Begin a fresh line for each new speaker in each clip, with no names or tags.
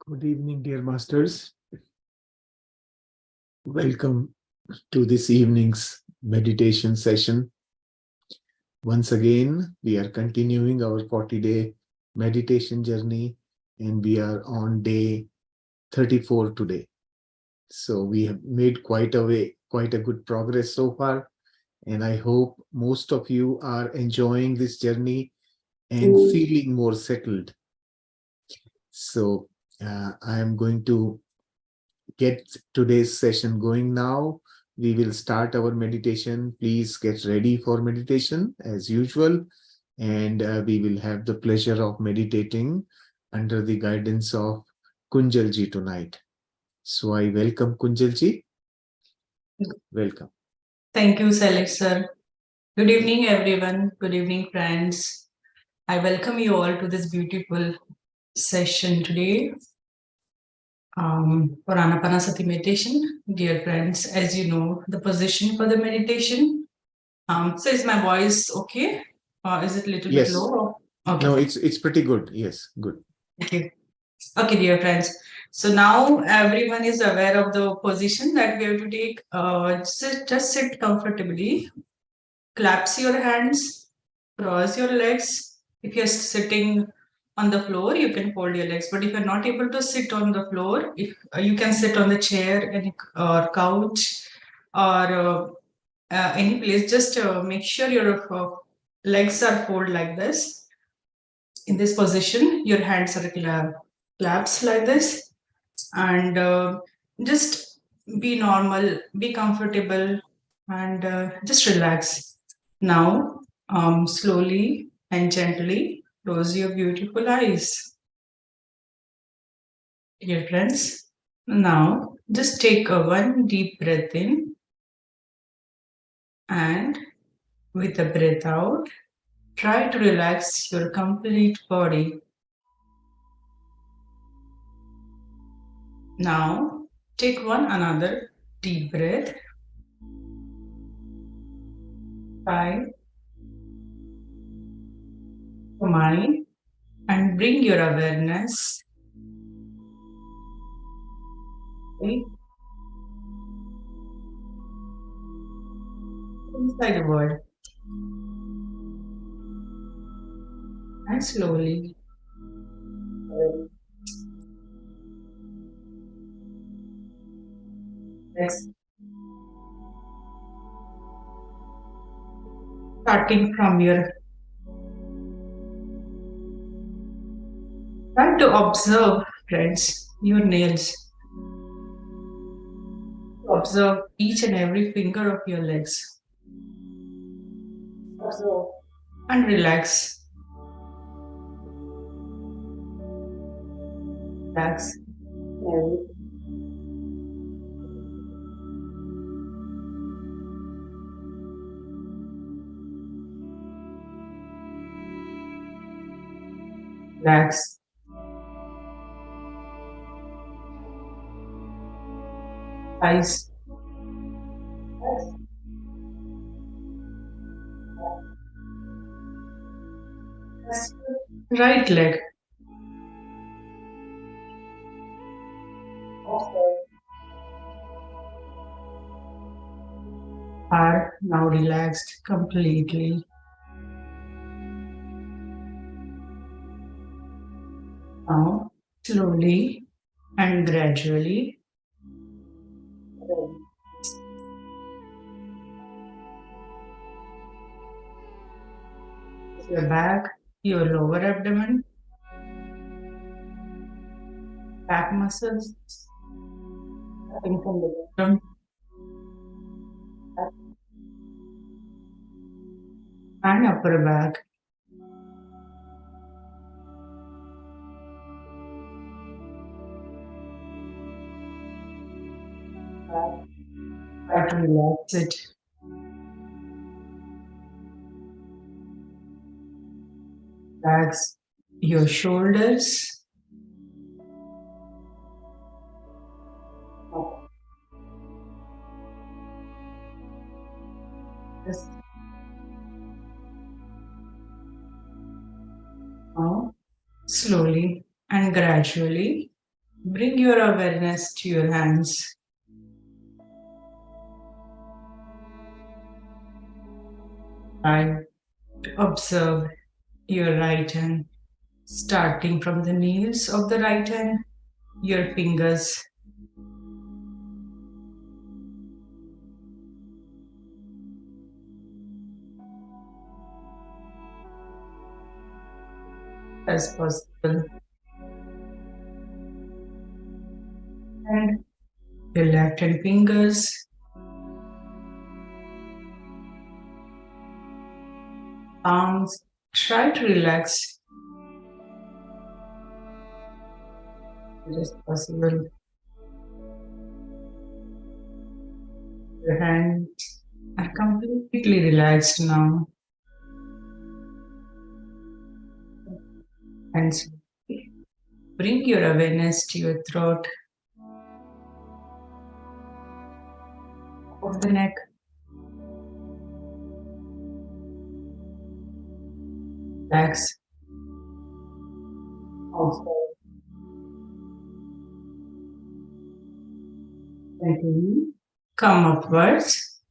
Good evening, dear masters. Welcome to this evening's meditation session. Once again, we are continuing our 40-day meditation journey, and we are on day 34 today. So we have made quite a good progress so far, and I hope most of you are enjoying this journey and feeling more settled. So I am going to get today's session going now. We will start our meditation. Please get ready for meditation as usual. And we will have the pleasure of meditating under the guidance of Kunjalji tonight. So I welcome Kunjalji. Welcome.
Thank you, Salesh sir. Good evening, everyone. Good evening, friends. I welcome you all to this beautiful session today for Anapanasati Meditation. Dear friends, as you know, the position for the meditation. So is my voice okay? Is it a little bit low?
Okay. No, it's pretty good. Yes, good.
Thank you. Okay, dear friends. So now everyone is aware of the position that we have to take. Just sit comfortably. Collapse your hands, cross your legs. If you're sitting on the floor, you can fold your legs. But if you're not able to sit on the floor, if you can sit on the chair or couch or any place, just make sure your legs are folded like this. In this position, your hands are collapsed like this, and just be normal, be comfortable, and just relax. Now, slowly and gently close your beautiful eyes. Dear friends, now just take a one deep breath in, and with a breath out, try to relax your complete body. Now, take another deep breath. Try to mind and bring your awareness inside the world. And slowly starting from your try to observe, friends, your nails. Observe each and every finger of your legs. Observe and relax. Relax. Relax. Eyes. Right leg. Are now relaxed completely. Now, slowly and gradually, your back, your lower abdomen, back muscles, starting from the bottom, and upper back. Try to relax it. Relax your shoulders. Now, slowly and gradually, Bring your awareness to your hands. Try to observe your right hand, starting from the nails of the right hand, your fingers, as possible, and your left hand fingers, arms. Try to relax as possible. Your hands are completely relaxed now. And bring your awareness to your throat, of the neck, legs, also. Continue. Come upwards.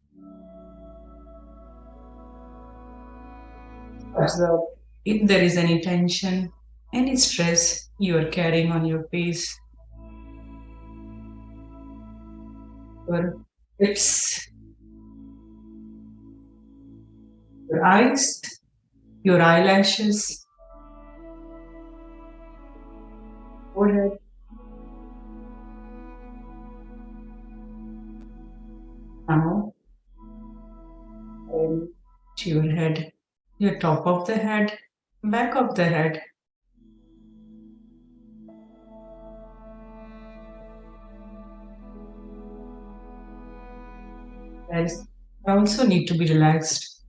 Observe if there is any tension, any stress you are carrying on your face, your lips, your eyes, your eyelashes, forehead. Now, to your head, your top of the head, back of the head. Legs also need to be relaxed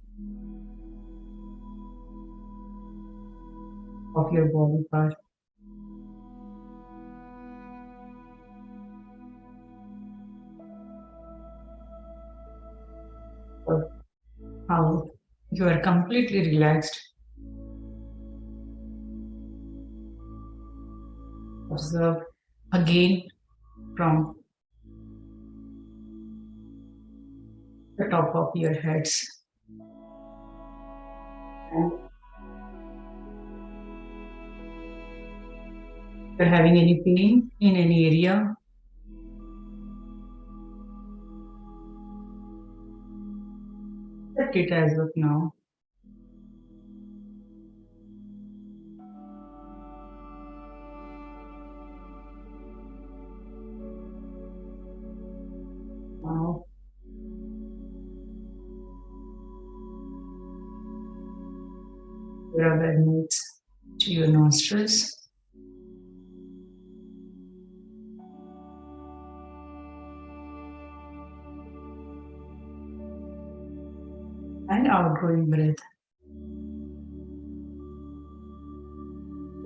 of your body part. How you are completely relaxed. Observe again from the top of your heads. And if you're having any pain in any area, let it as of now. Now, your awareness to your nostrils. And outgoing breath.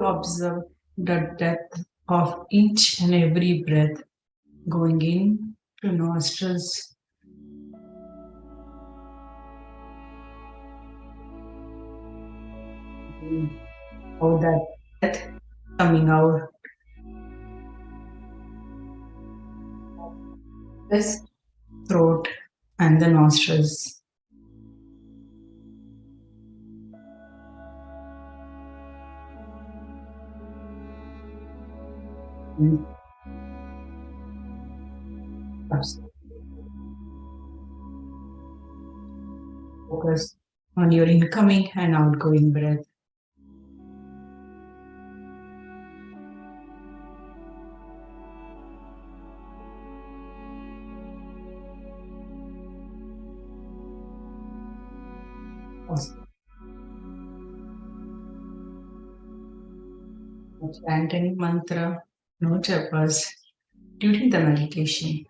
Observe the depth of each and every breath going in to nostrils, how that breath coming out. This throat and the nostrils. Focus on your incoming and outgoing breath. No chant any mantra, no japas during the meditation.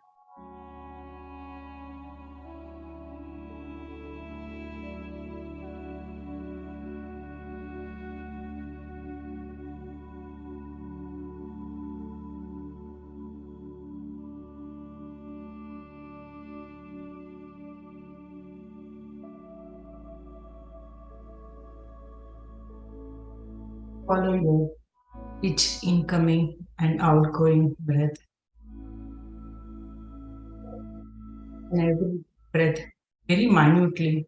Follow your each incoming and outgoing breath. And every breath very minutely.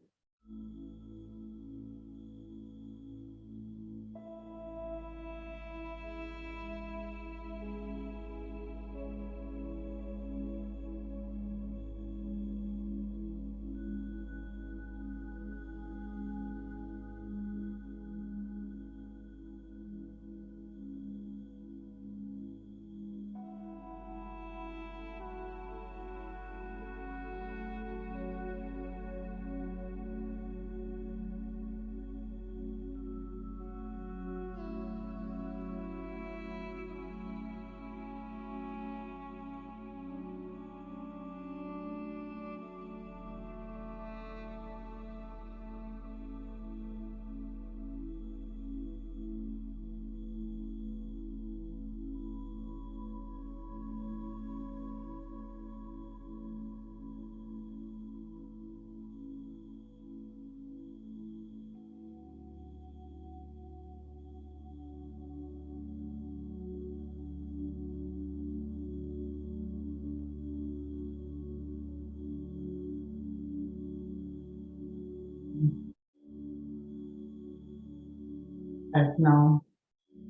And now,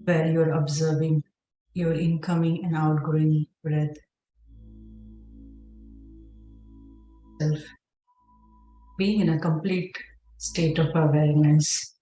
where you're observing your incoming and outgoing breath, self being in a complete state of awareness.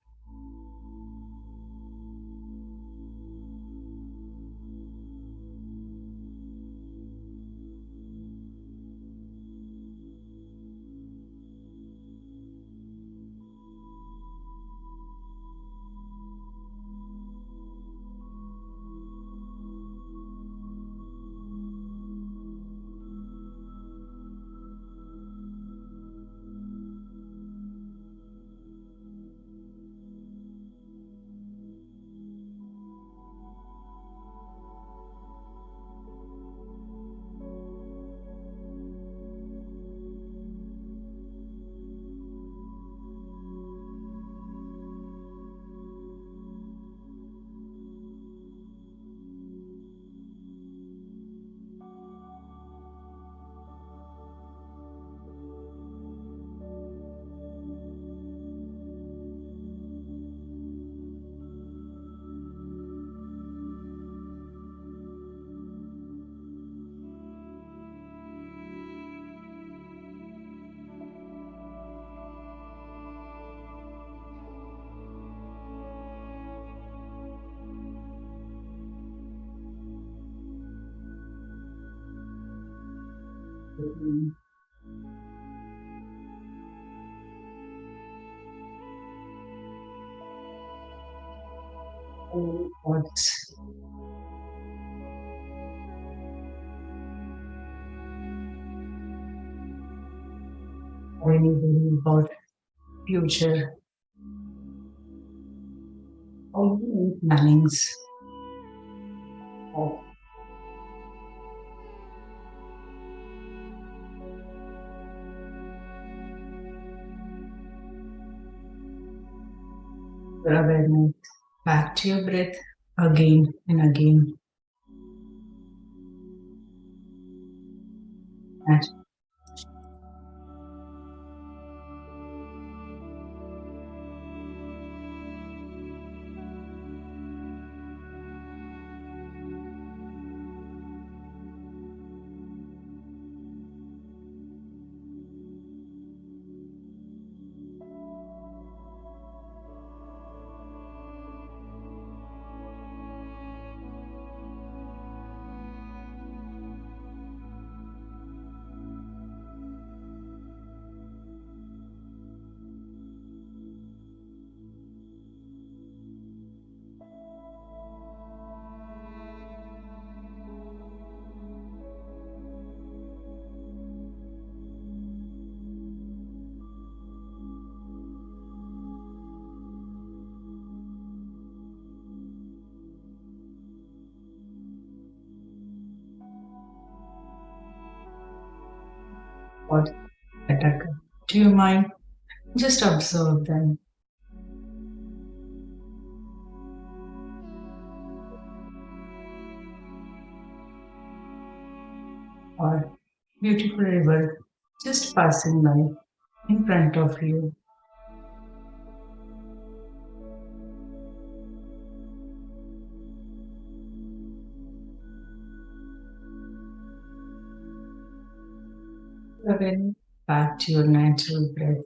All thoughts or any worry about future or any plannings of your awareness back to your breath again and again. And what that occur to your mind, just observe them. or beautiful river just passing by in front of you. Again, back to your natural breath.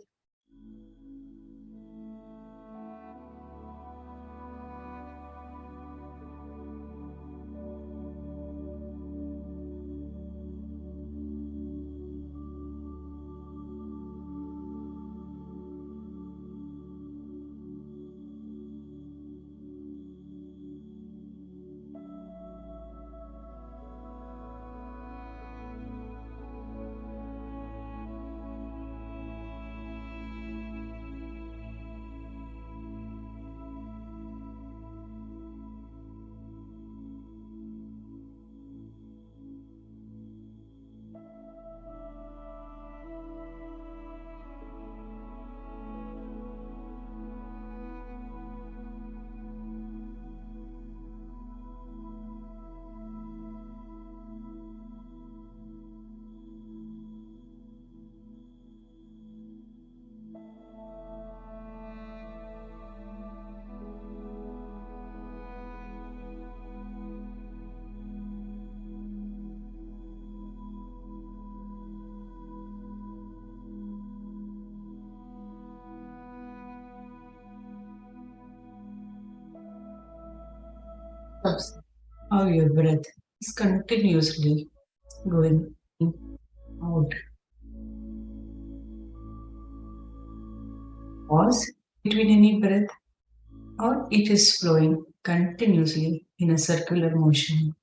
Observe how your breath is continuously going in, out. Pause between any breath, or it is flowing continuously in a circular motion.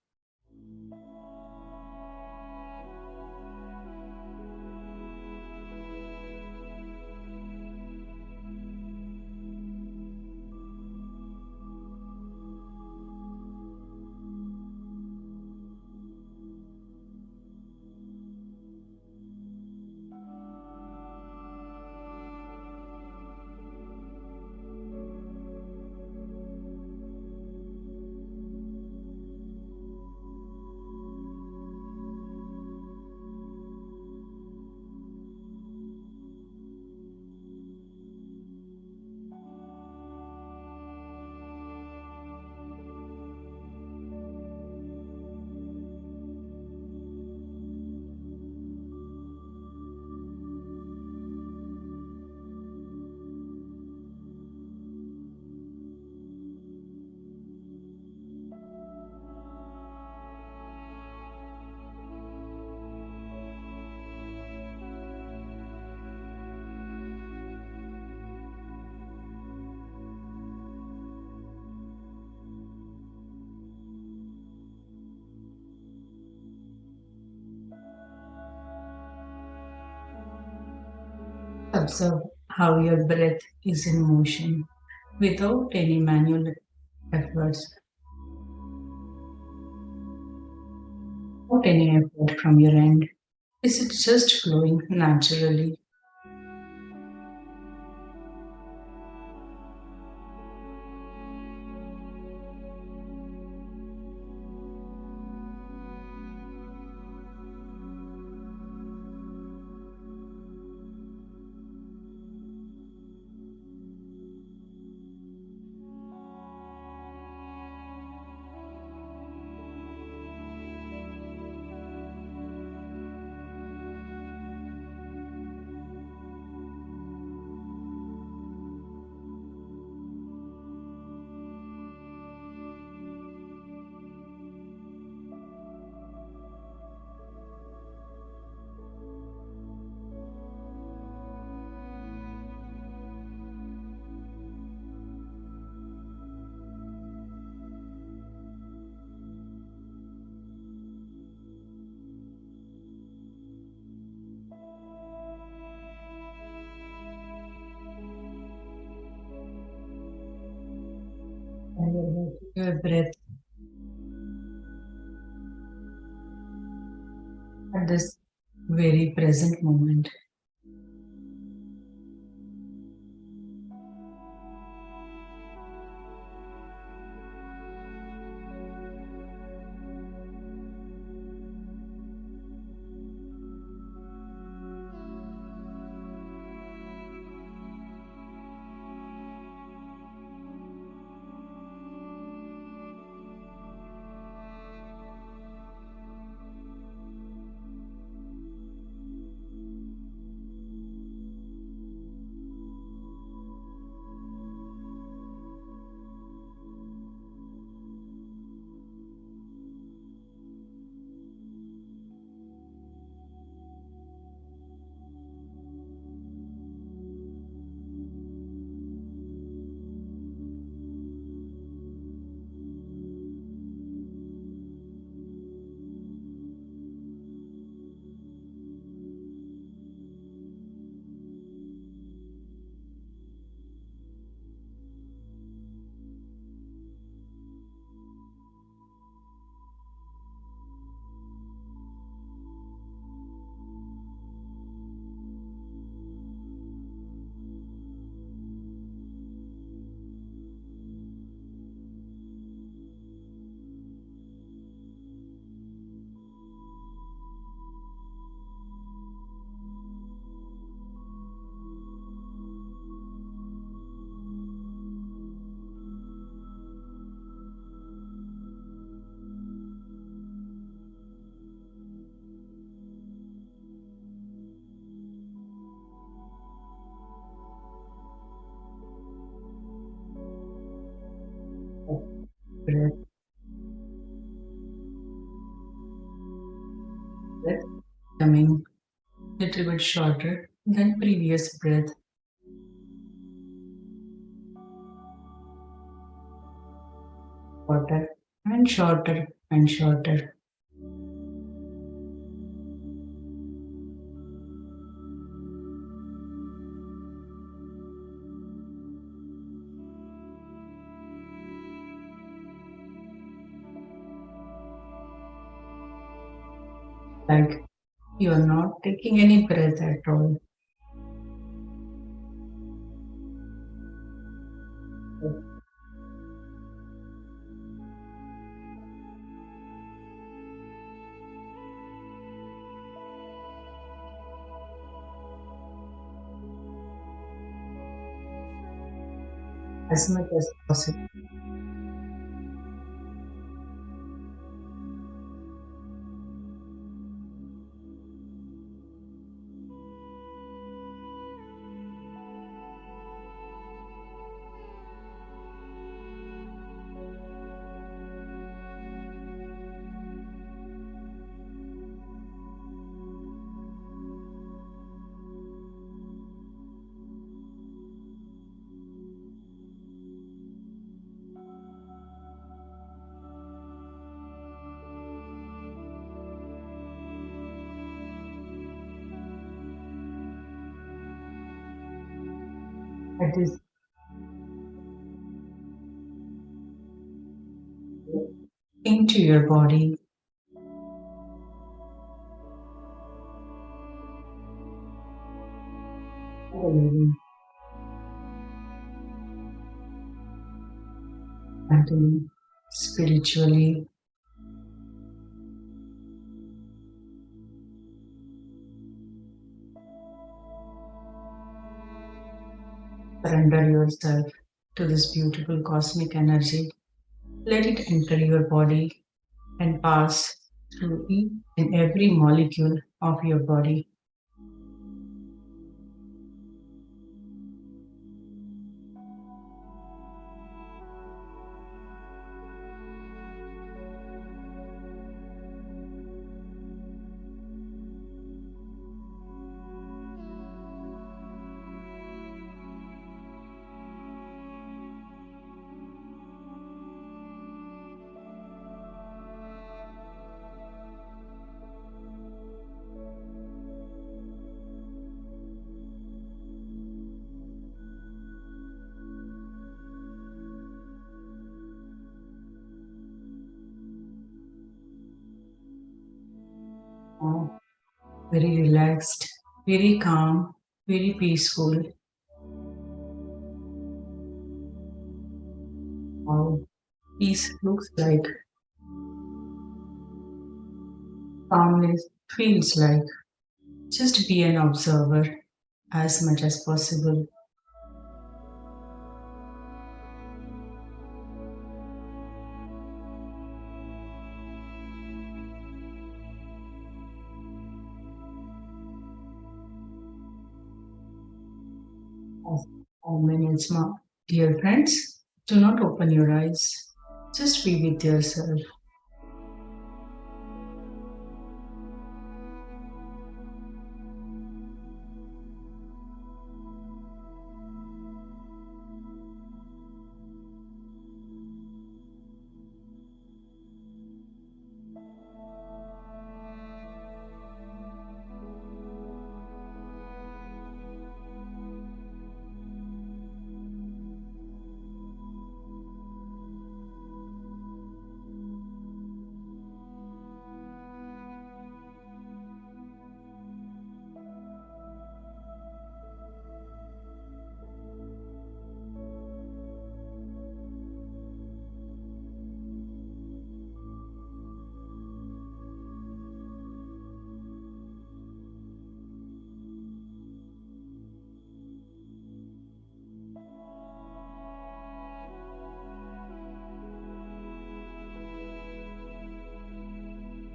Observe how your breath is in motion without any manual efforts, without any effort from your end. Is it just flowing naturally? Your breath at this very present moment. breath. Breath coming a little bit shorter than previous breath. Shorter and shorter and shorter. Like you are not taking any breath at all. As much as possible. That is into your body. Mentally, spiritually, surrender yourself to this beautiful cosmic energy. Let it enter your body and pass through each and every molecule of your body. Now, very relaxed, very calm, very peaceful. How peace looks like, calmness feels like. Just be an observer as much as possible. As 5 minutes more. Dear friends, do not open your eyes. Just be with yourself.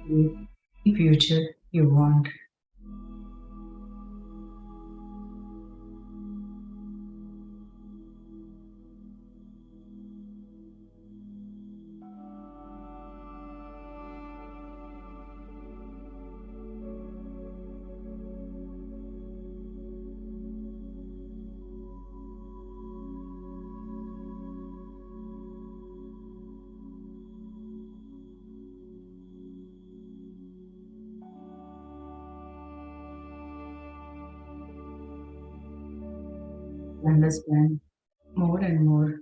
The future you want. Understand more and more.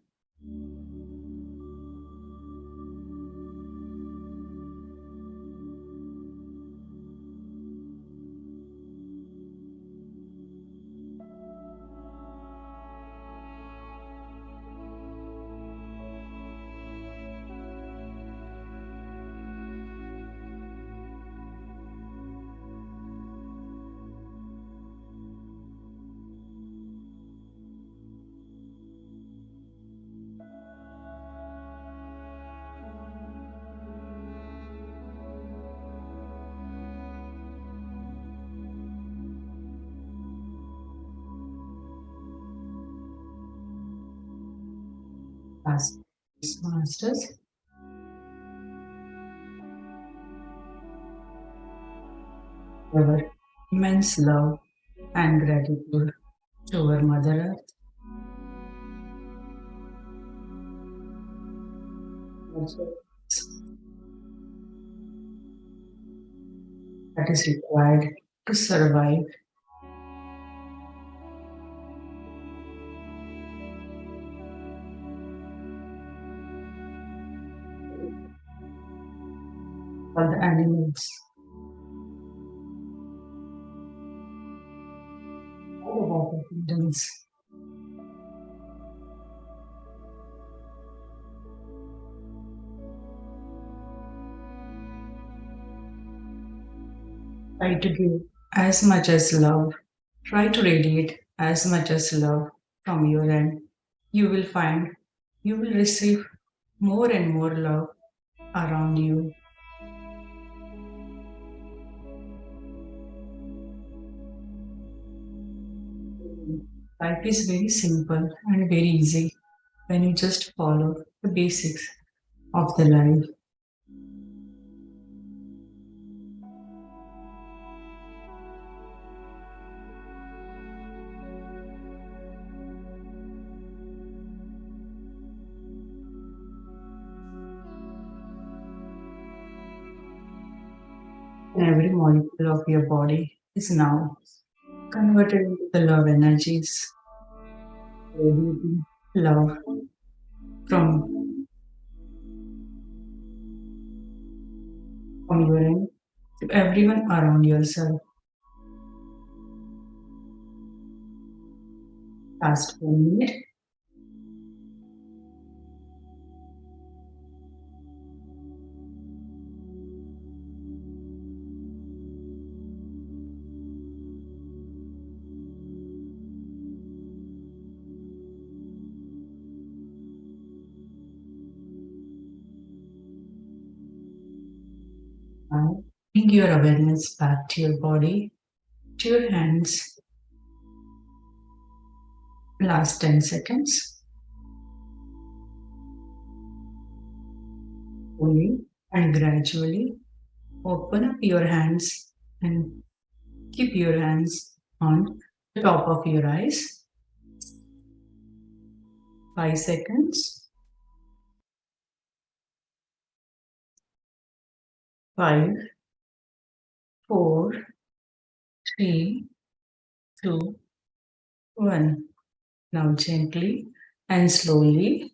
Past masters, our immense love and gratitude to our Mother Earth. That is required to survive. For the animals, all the water kingdoms, try to give as much as love. Try to radiate as much as love from your end. You will find you will receive more and more love around you. Life is very simple and very easy when you just follow the basics of the life. And every molecule of your body is now converted into the love energies, radiating love from, from your end to everyone around yourself. Fast 1 minute. Now, bring your awareness back to your body, to your hands. Last 10 seconds. Slowly and gradually open up your hands and keep your hands on the top of your eyes. 5 seconds. 5, 4, 3, 2, 1. Now gently and slowly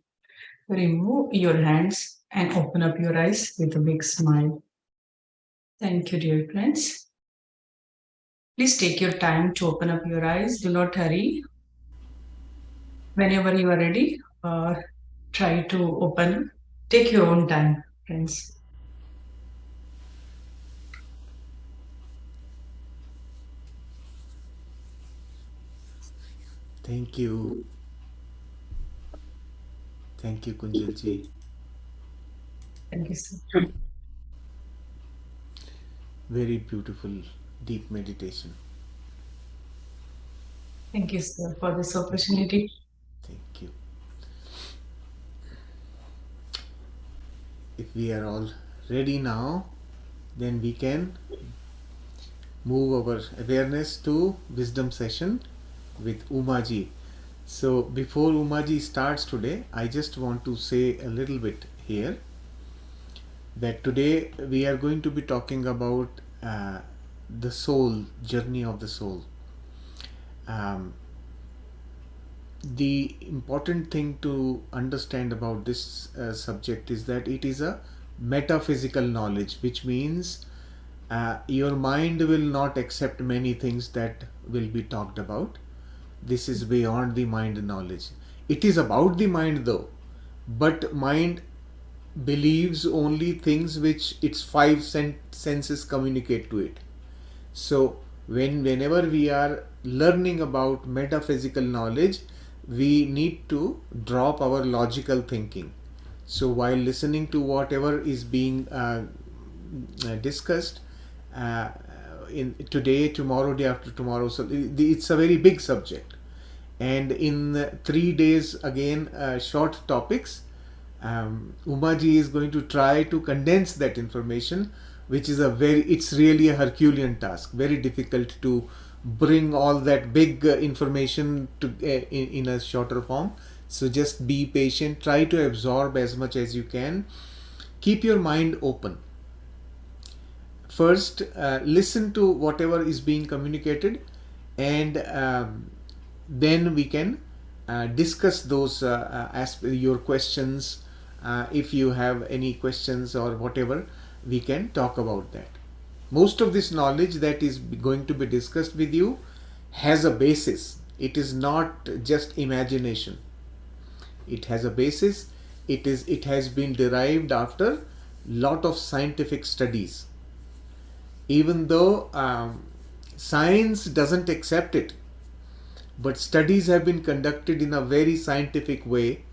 remove your hands and open up your eyes with a big smile. Thank you, dear friends. Please take your time to open up your eyes. Do not hurry. Whenever you are ready, try to open. Take your own time, friends.
Thank you. Thank you, Kunjalji.
Thank you, sir.
Very beautiful, deep meditation.
Thank you, sir, for this opportunity.
Thank you. If we are all ready now, then we can move our awareness to wisdom session with Umaji. So before Umaji starts today, I just want to say a little bit here that today we are going to be talking about the soul, journey of the soul. the important thing to understand about this subject is that it is a metaphysical knowledge, which means your mind will not accept many things that will be talked about. This is beyond the mind knowledge. It is about the mind though, but mind believes only things which its five senses communicate to it. So whenever we are learning about metaphysical knowledge, we need to drop our logical thinking. So while listening to whatever is being discussed in today, tomorrow, day after tomorrow, so it's a very big subject. And in 3 days, again, short topics, Umaji is going to try to condense that information, which is it's really a Herculean task, very difficult to bring all that big information to in a shorter form. So just be patient, try to absorb as much as you can, keep your mind open. First, listen to whatever is being communicated, and then we can discuss those your questions. If you have any questions or whatever, we can talk about that. Most of this knowledge that is going to be discussed with you has a basis. It is not just imagination. It has a basis. It has been derived after lot of scientific studies. Even though science doesn't accept it, but studies have been conducted in a very scientific way,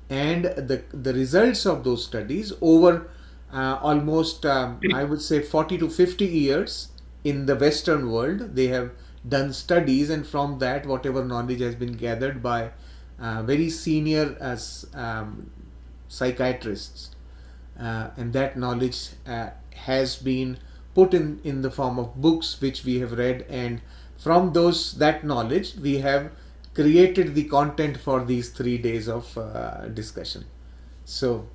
and the results of those studies over almost I would say 40 to 50 years in the Western world, they have done studies, and from that whatever knowledge has been gathered by very senior psychiatrists, and that knowledge has been put in the form of books which we have read, and from that knowledge we have created the content for these 3 days of discussion. So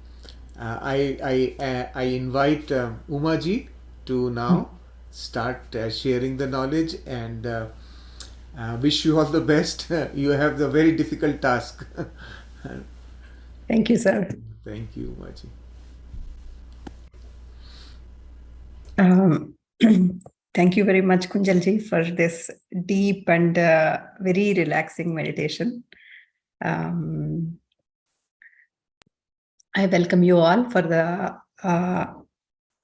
I invite Umaji to now start sharing the knowledge, and wish you all the best. You have the very difficult task.
Thank you, sir.
Thank you, Umaji.
Thank you very much, Kunjalji, for this deep and very relaxing meditation. I welcome you all for the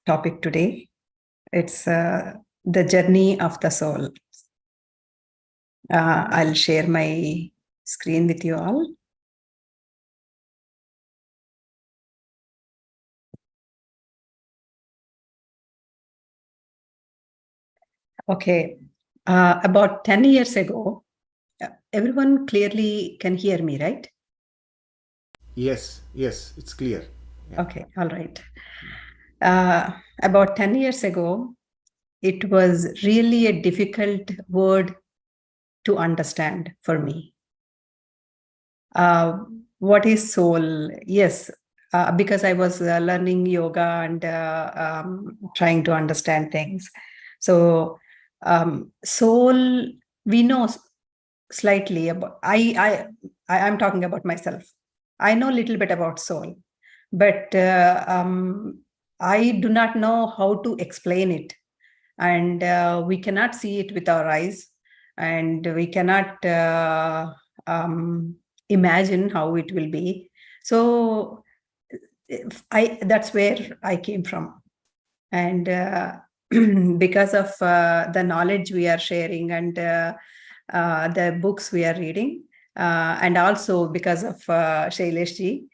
topic today. It's the journey of the soul. I'll share my screen with you all. Okay, about 10 years ago, everyone clearly can hear me, right?
Yes, it's clear.
Yeah. Okay, all right. About 10 years ago, it was really a difficult word to understand for me. What is soul? Yes, because I was learning yoga and trying to understand things. So soul, we know slightly about. I'm talking about myself. I know a little bit about soul, but I do not know how to explain it, and we cannot see it with our eyes, and we cannot imagine how it will be. So that's where I came from, and because of the knowledge we are sharing and the books we are reading, and also because of Shaileshji,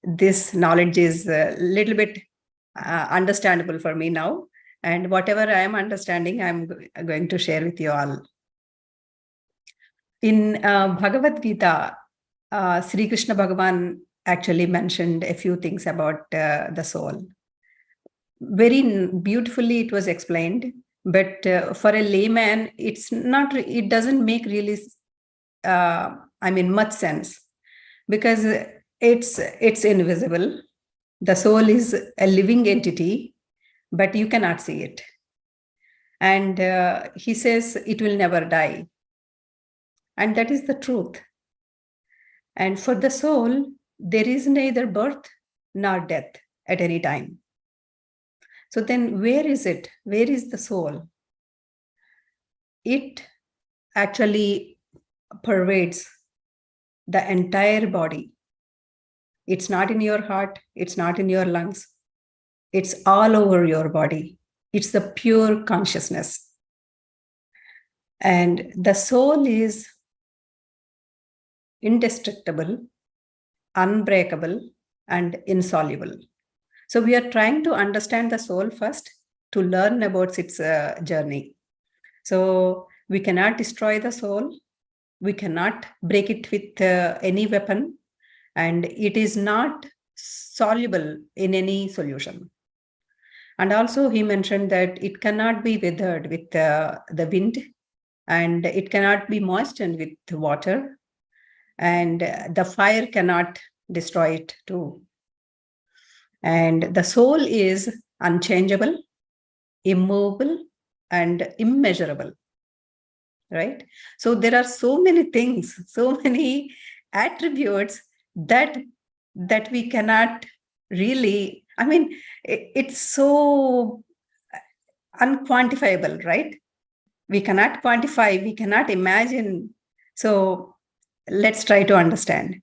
this knowledge is a little bit understandable for me now. And whatever I am understanding, I'm going to share with you all. In Bhagavad Gita, Sri Krishna Bhagavan actually mentioned a few things about the soul. Very beautifully it was explained, but for a layman, it doesn't make really, much sense, because it's invisible. The soul is a living entity, but you cannot see it. And he says it will never die. And that is the truth. And for the soul, there is neither birth nor death at any time. So then where is it? Where is the soul? It actually pervades the entire body. It's not in your heart. It's not in your lungs. It's all over your body. It's the pure consciousness. And the soul is indestructible, unbreakable, and insoluble. So we are trying to understand the soul first to learn about its journey. So we cannot destroy the soul. We cannot break it with any weapon. And it is not soluble in any solution. And also he mentioned that it cannot be weathered with the wind, and it cannot be moistened with water, and the fire cannot destroy it too. And the soul is unchangeable, immovable, and immeasurable, right? So there are so many things, so many attributes that we cannot really, I mean, it's so unquantifiable, right? We cannot quantify, we cannot imagine. So let's try to understand.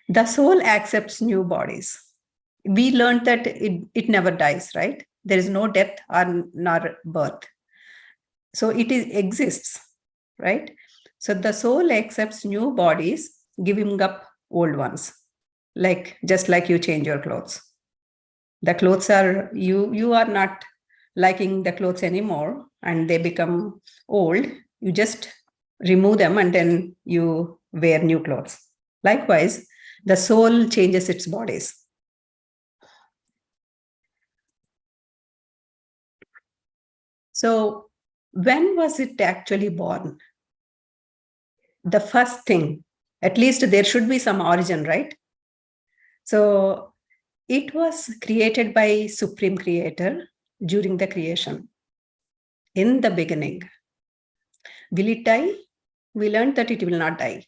The soul accepts new bodies. We learned that it never dies, right? There is no death or nor birth. So it exists, right? So the soul accepts new bodies, giving up old ones. Just like you change your clothes. The clothes are, you are not liking the clothes anymore and they become old. You just remove them and then you wear new clothes. Likewise, the soul changes its bodies. So when was it actually born? The first thing, at least there should be some origin, right? So it was created by Supreme Creator during the creation. In the beginning. Will it die? We learned that it will not die.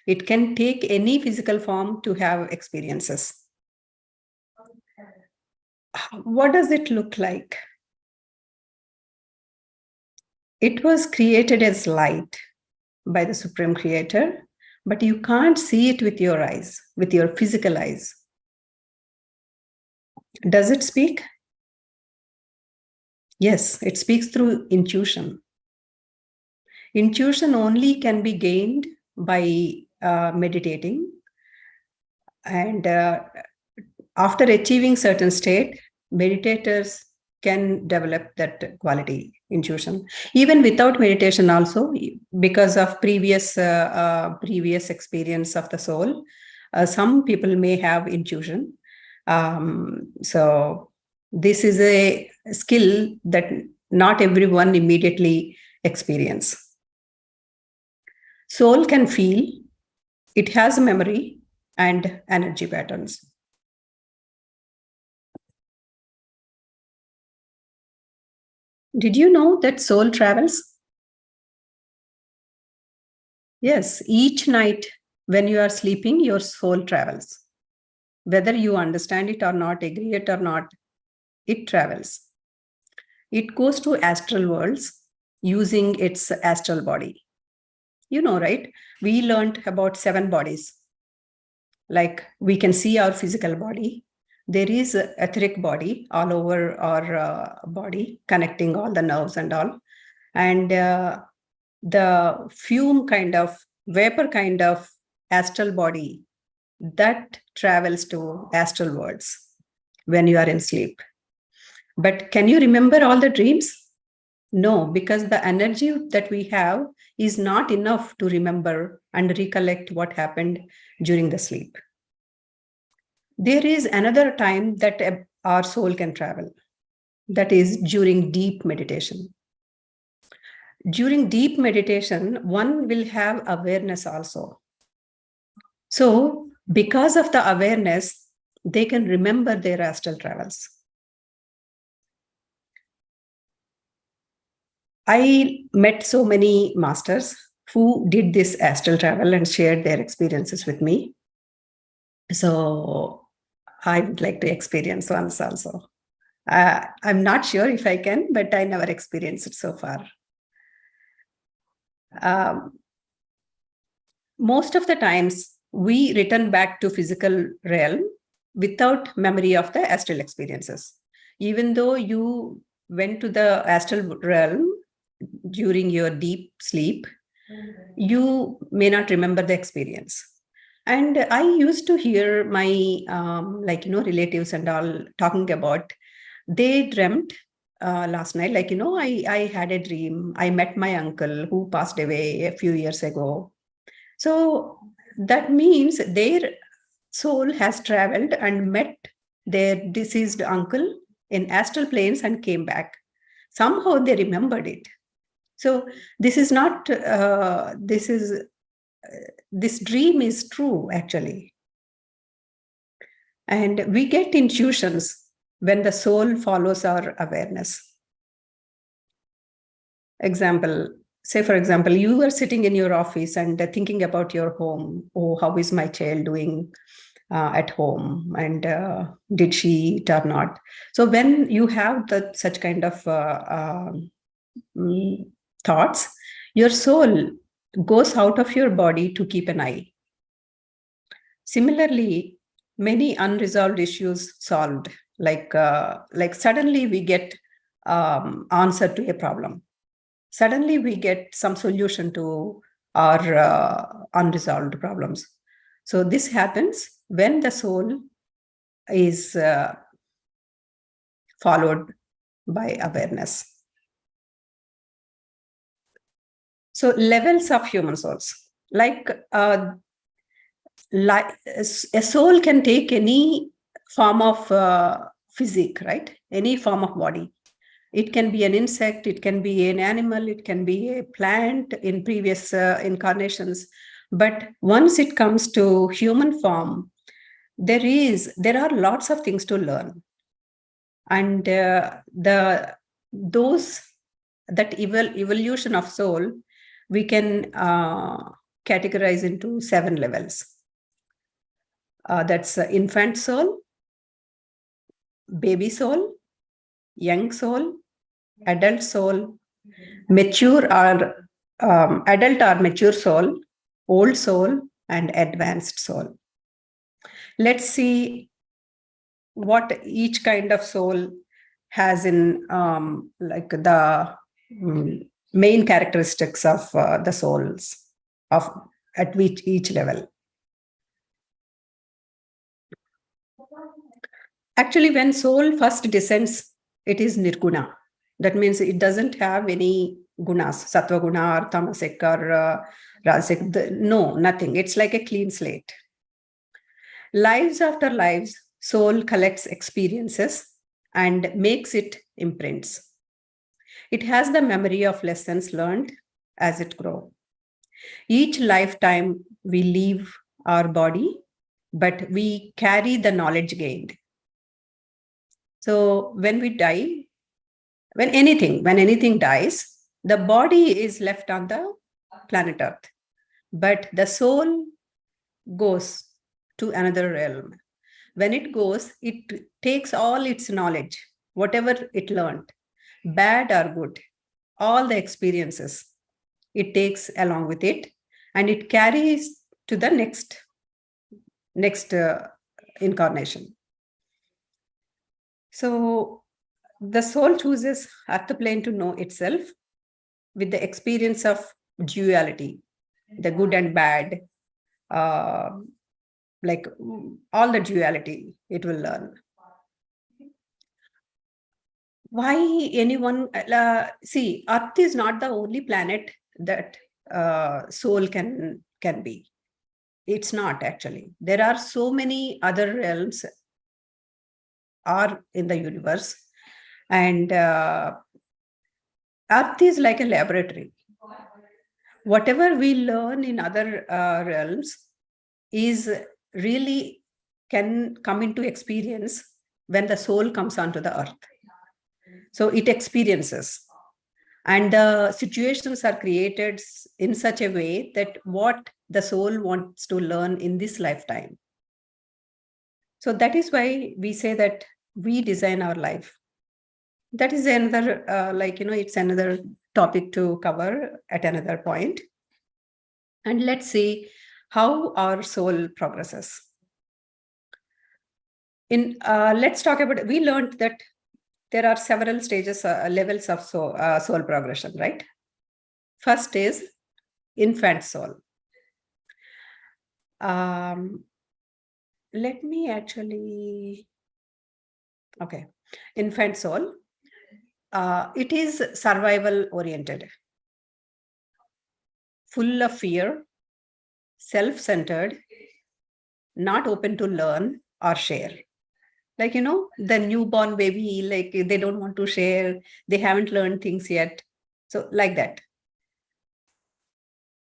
It can take any physical form to have experiences. What does it look like? It was created as light by the Supreme Creator, but you can't see it with your eyes, with your physical eyes. Does it speak? Yes, it speaks through intuition. Intuition only can be gained by meditating. And after achieving certain state, meditators can develop that quality, intuition. Even without meditation also, because of previous experience of the soul, some people may have intuition. So this is a skill that not everyone immediately experience. Soul can feel, it has memory and energy patterns. Did you know that soul travels? Yes, each night when you are sleeping, your soul travels. Whether you understand it or not, agree it or not, it travels. It goes to astral worlds using its astral body. You know, right? We learned about 7 bodies. Like we can see our physical body. There is an etheric body all over our body, connecting all the nerves and all. And the fume kind of, vapor kind of astral body, that travels to astral worlds when you are in sleep. But can you remember all the dreams? No, because the energy that we have is not enough to remember and recollect what happened during the sleep. There is another time that our soul can travel. That is during deep meditation. During deep meditation, one will have awareness also. So because of the awareness, they can remember their astral travels. I met so many masters who did this astral travel and shared their experiences with me. So I would like to experience once also. I'm not sure if I can, but I never experienced it so far. Most of the times we return back to physical realm without memory of the astral experiences. Even though you went to the astral realm during your deep sleep, you may not remember the experience. And I used to hear my relatives and all talking about, they dreamt last night, I had a dream. I met my uncle who passed away a few years ago. So that means their soul has traveled and met their deceased uncle in astral planes and came back. Somehow they remembered it. So this is not, this dream is true actually. And we get intuitions when the soul follows our awareness. Say, for example, you are sitting in your office and thinking about your home. Oh, how is my child doing at home? And did she eat or not? So when you have such kind of thoughts, your soul goes out of your body to keep an eye. Similarly, many unresolved issues solved, like suddenly we get answer to a problem. Suddenly we get some solution to our unresolved problems. So this happens when the soul is followed by awareness. So levels of human souls, a soul can take any form of physique, right? Any form of body. It can be an insect, it can be an animal, it can be a plant in previous incarnations. But once it comes to human form, there are lots of things to learn. And that evolution of soul, we can categorize into 7 levels. That's infant soul, baby soul, young soul, adult soul, mature or adult or mature soul, old soul, and advanced soul. Let's see what each kind of soul has in the main characteristics of the souls at each level. Actually, when soul first descends, it is nirguna. That means it doesn't have any gunas, sattva guna or tamasic or rajasic. No, nothing. It's like a clean slate. Lives after lives, soul collects experiences and makes it imprints. It has the memory of lessons learned as it grows. Each lifetime, we leave our body, but we carry the knowledge gained. So when we die, when anything dies, the body is left on the planet Earth, but the soul goes to another realm. When it goes, it takes all its knowledge, whatever it learned, bad or good, all the experiences, it takes along with it, and it carries to the next incarnation. So the soul chooses at the plane to know itself with the experience of duality, the good and bad, like all the duality it will learn. Why anyone, see, Earth is not the only planet that soul can be. It's not actually. There are so many other realms are in the universe, and Earth is like a laboratory. Whatever we learn in other realms is really can come into experience when the soul comes onto the earth. So it experiences. And the situations are created in such a way that what the soul wants to learn in this lifetime. So that is why we say that we design our life. That is another, it's another topic to cover at another point. And let's see how our soul progresses. Let's talk about, we learned that there are several stages, levels of soul progression, right? First is infant soul. Let me actually, okay. Infant soul, it is survival oriented, full of fear, self-centered, not open to learn or share. Like, the newborn baby, like they don't want to share, they haven't learned things yet. So like that.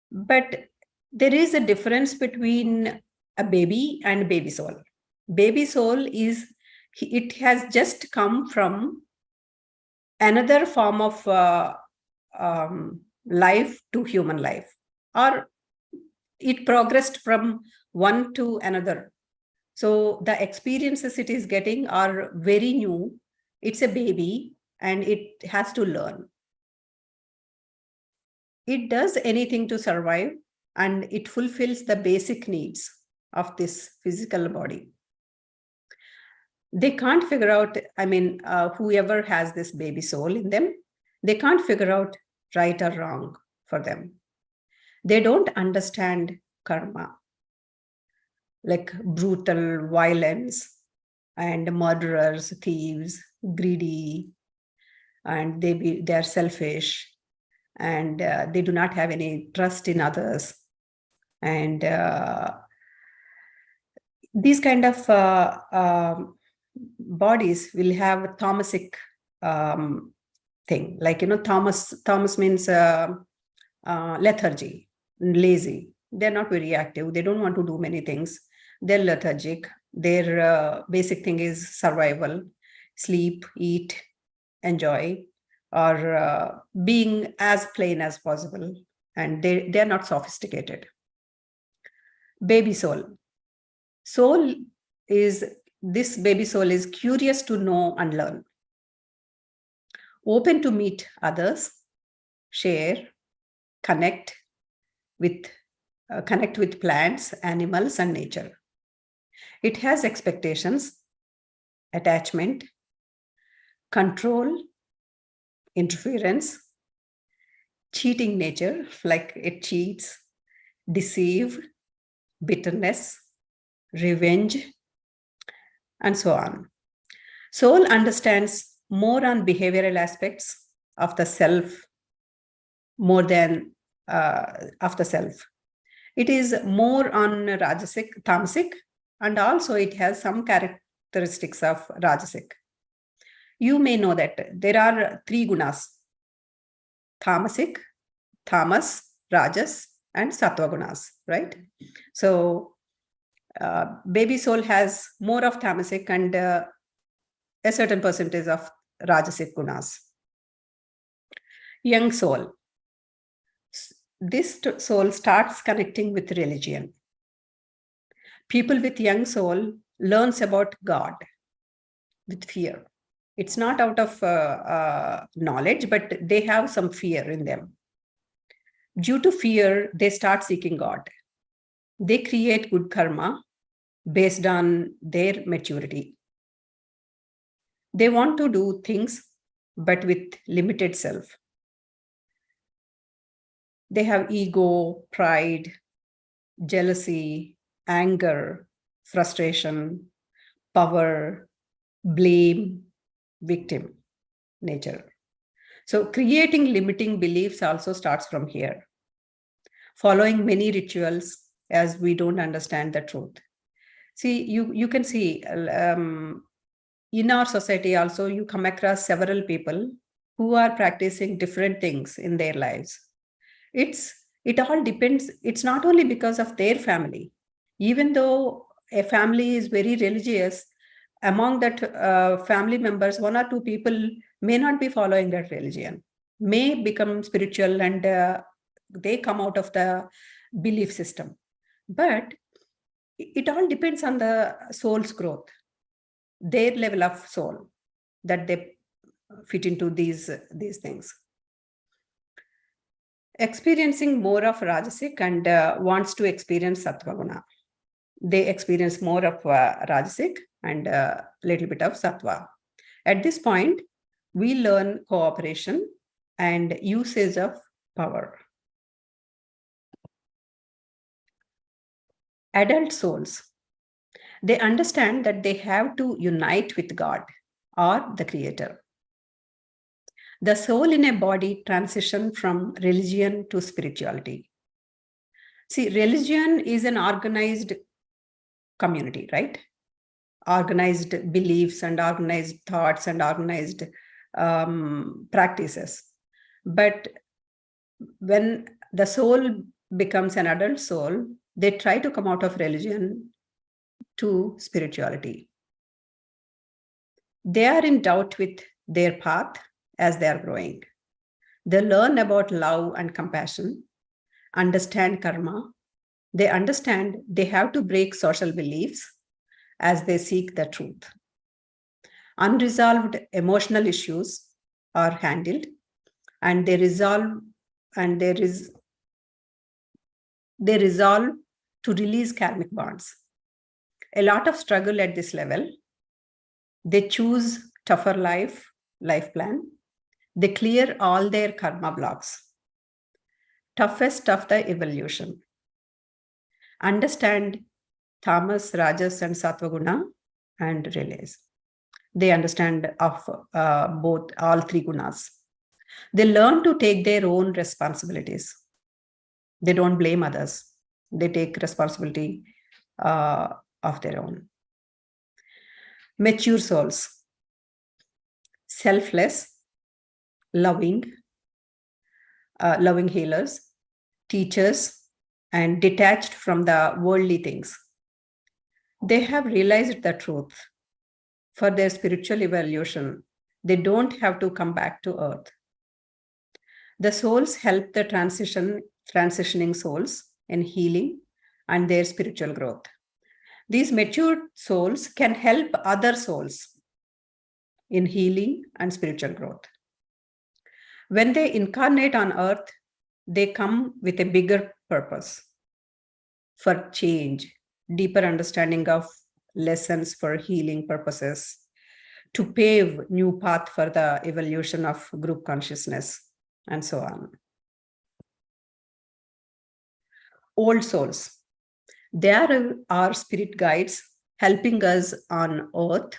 But there is a difference between a baby and baby soul. Baby soul is, it has just come from another form of life to human life, or it progressed from one to another. So the experiences it is getting are very new. It's a baby and it has to learn. It does anything to survive and it fulfills the basic needs of this physical body. They can't figure out, whoever has this baby soul in them, they can't figure out right or wrong for them. They don't understand karma, like brutal violence and murderers, thieves, greedy, and they are selfish, and they do not have any trust in others. And these kind of bodies will have a Thomasic thing, like, Thomas means lethargy, lazy. They're not very active. They don't want to do many things. They're lethargic. Their basic thing is survival, sleep, eat, enjoy, or being as plain as possible. And they're not sophisticated. Baby soul. This baby soul is curious to know and learn, open to meet others, share, connect with plants, animals, and nature. It has expectations, attachment, control, interference, cheating nature, like it cheats, deceive, bitterness, revenge, and so on. Soul understands more on behavioral aspects of the self more than of the self. It is more on Rajasic, Tamasic, and also it has some characteristics of Rajasic. You may know that there are 3 gunas: Tamasic, Tamas, Rajas, and Sattva gunas, right? So baby soul has more of Tamasic and a certain percentage of Rajasic gunas. Young soul. This soul starts connecting with religion. People with young soul learns about God with fear. It's not out of knowledge, but they have some fear in them. Due to fear, they start seeking God. They create good karma based on their maturity. They want to do things, but with limited self. They have ego, pride, jealousy, anger, frustration, power, blame, victim nature. So creating limiting beliefs also starts from here. Following many rituals as we don't understand the truth. See, you can see in our society also, you come across several people who are practicing different things in their lives. It all depends. It's not only because of their family. Even though a family is very religious, among that family members, 1 or 2 people may not be following that religion. may become spiritual and they come out of the belief system. But it all depends on the soul's growth, their level of soul that they fit into these things. Experiencing more of Rajasic and wants to experience Sattva Guna. They experience more of Rajasic and a little bit of Sattva. At this point, we learn cooperation and usage of power. Adult souls, they understand that they have to unite with God or the Creator. The soul in a body transition from religion to spirituality. See, religion is an organized community, right? Organized beliefs and organized thoughts and organized practices. But when the soul becomes an adult soul, they try to come out of religion to spirituality. They are in doubt with their path as they are growing. They learn about love and compassion, understand karma. They understand they have to break social beliefs as they seek the truth. Unresolved emotional issues are handled and they resolve to release karmic bonds. A lot of struggle at this level. They choose tougher life plan. They clear all their karma blocks. Toughest of the evolution. Understand tamas, rajas, and sattva guna and relays. They understand of all three gunas. They learn to take their own responsibilities. They don't blame others. They take responsibility of their own. Mature souls, selfless, loving healers, teachers, and detached from the worldly things. They have realized the truth. For their spiritual evolution, they don't have to come back to earth. The souls help the transitioning souls in healing and their spiritual growth. These mature souls can help other souls in healing and spiritual growth. When they incarnate on earth, they come with a bigger purpose for change, deeper understanding of lessons for healing purposes, to pave new path for the evolution of group consciousness, and so on. Old souls, they are our spirit guides helping us on earth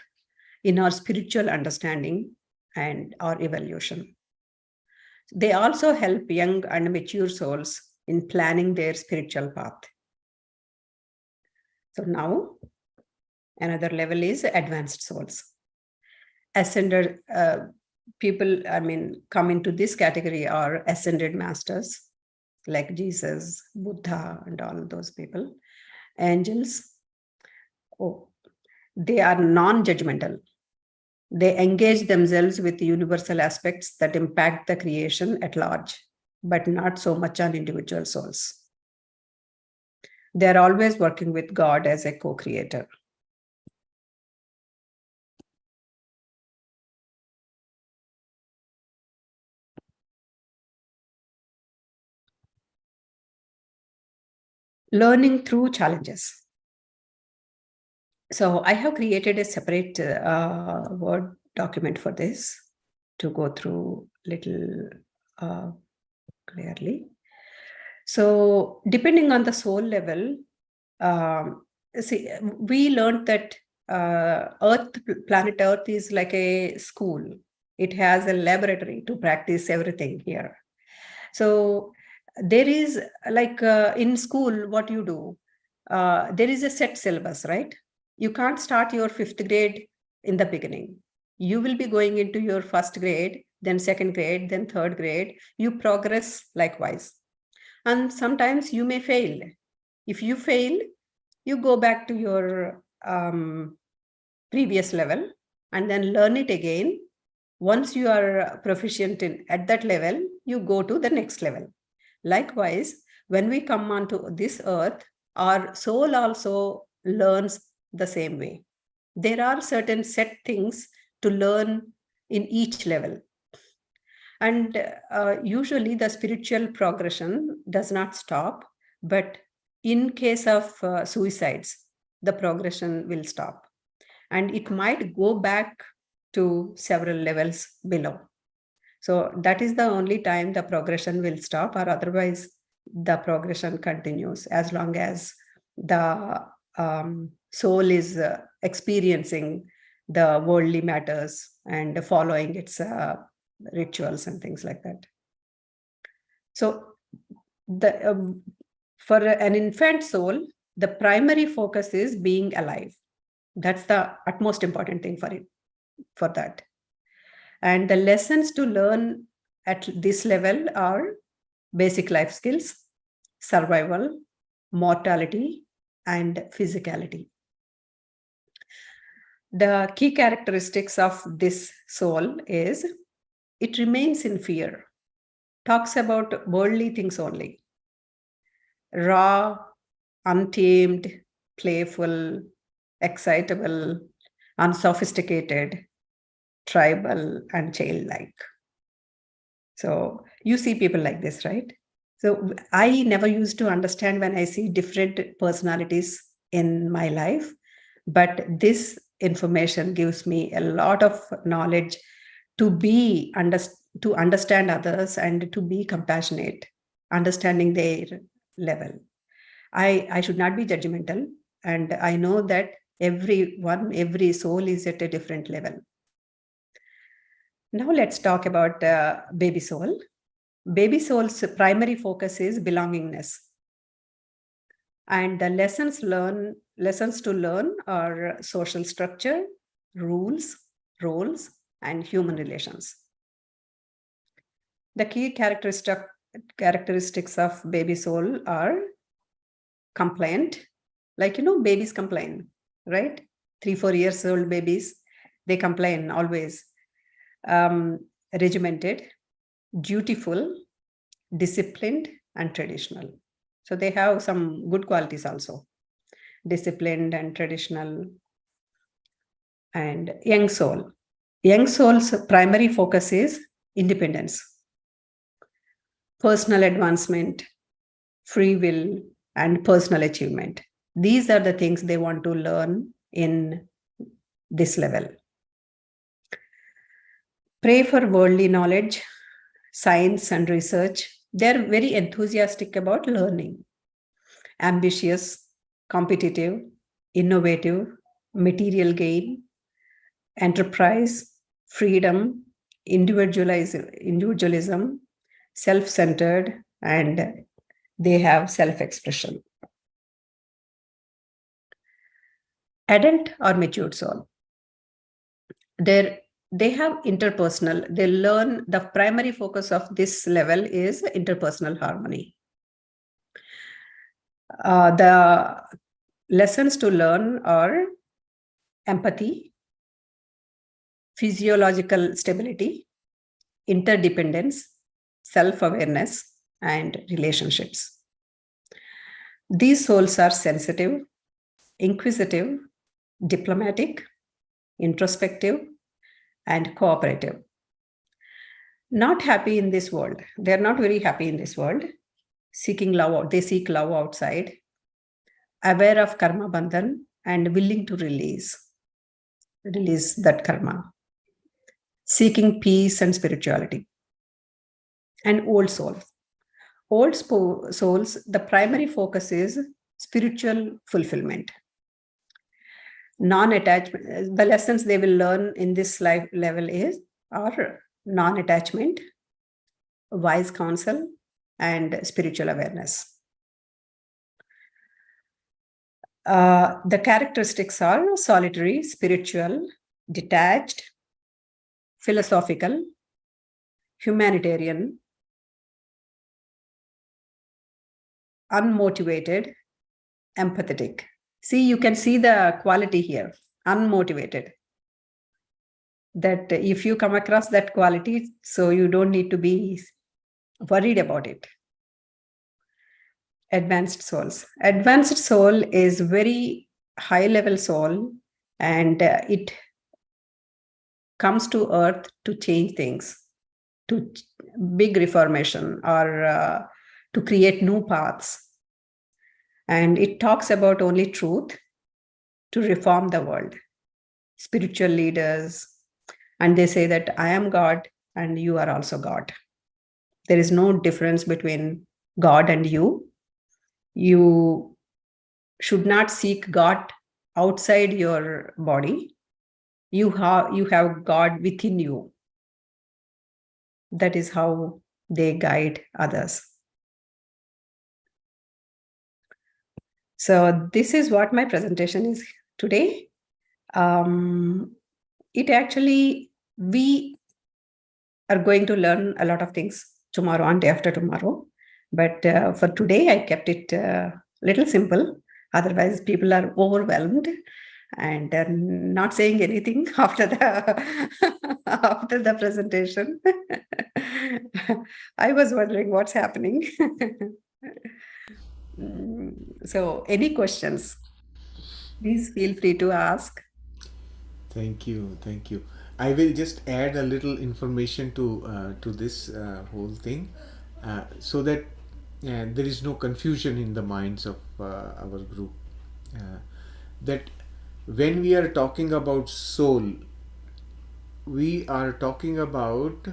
in our spiritual understanding and our evolution. They also help young and mature souls in planning their spiritual path. So now, another level is advanced souls. Ascended people, come into this category are ascended masters like Jesus, Buddha, and all those people. Angels, they are non-judgmental. They engage themselves with universal aspects that impact the creation at large, but not so much on individual souls. They are always working with God as a co-creator. Learning through challenges. So I have created a separate Word document for this to go through little clearly. So depending on the soul level, see, we learned that planet Earth is like a school. It has a laboratory to practice everything here. So there is like in school, what you do, there is a set syllabus, right? You can't start your 5th grade in the beginning. You will be going into your 1st grade, then 2nd grade, then 3rd grade. You progress likewise. And sometimes you may fail. If you fail, you go back to your previous level and then learn it again Once you are proficient at that level, you go to the next level. Likewise, when we come onto this earth, our soul also learns the same way. There are certain set things to learn in each level. And usually the spiritual progression does not stop, but in case of suicides, the progression will stop. And it might go back to several levels below. So that is the only time the progression will stop, or otherwise the progression continues as long as the soul is experiencing the worldly matters and following its rituals and things like that. So for an infant soul, the primary focus is being alive. That's the utmost important thing for that. And the lessons to learn at this level are basic life skills, survival, mortality, and physicality. The key characteristics of this soul is it remains in fear, talks about worldly things only, raw, untamed, playful, excitable, unsophisticated, tribal, and childlike. So you see people like this, right? So I never used to understand when I see different personalities in my life, but this information gives me a lot of knowledge to understand others and to be compassionate, understanding their level. I should not be judgmental, and I know that every soul is at a different level. Now let's talk about baby soul. Baby soul's primary focus is belongingness. And the lessons to learn are social structure, rules, roles, and human relations. The key characteristics of baby soul are compliant. Like, babies complain, right? 3-4 years old babies, they complain always. Regimented, dutiful, disciplined, and traditional. So they have some good qualities also. Disciplined and traditional. And young soul. Young soul's primary focus is independence, personal advancement, free will, and personal achievement. These are the things they want to learn in this level. Pray for worldly knowledge, science, and research. They're very enthusiastic about learning. Ambitious, competitive, innovative, material gain, enterprise, freedom, individualism, self-centered, and they have self-expression. Adult or matured soul. They have interpersonal. They learn, the primary focus of this level is interpersonal harmony. The lessons to learn are empathy, physiological stability, interdependence, self-awareness, and relationships. These souls are sensitive, inquisitive, diplomatic, introspective, and cooperative. Not happy in this world. They're not very happy in this world. Seeking love, they seek love outside, aware of karma bandhan, and willing to release that karma. Seeking peace and spirituality. And old souls. Old souls, the primary focus is spiritual fulfillment. Non-attachment, the lessons they will learn in this life level are non-attachment, wise counsel, and spiritual awareness. The characteristics are solitary, spiritual, detached, philosophical, humanitarian, unmotivated, empathetic. See, you can see the quality here, unmotivated. that if you come across that quality, so you don't need to be worried about it. Advanced souls. Advanced soul is very high level soul, and it comes to earth to change things, to big reformation, or to create new paths. And it talks about only truth to reform the world. Spiritual leaders, and they say that I am God and you are also God. There is no difference between God and you. You should not seek God outside your body. You have God within you. That is how they guide others. So this is what my presentation is today. It actually, we are going to learn a lot of things tomorrow and day after tomorrow. But for today, I kept it little simple. Otherwise, people are overwhelmed and not saying anything after the after the presentation. I was wondering what's happening. So, any questions? Please feel free to ask.
Thank you, thank you. I will just add a little information to this whole thing, so that there is no confusion in the minds of our group. That when we are talking about soul, we are talking about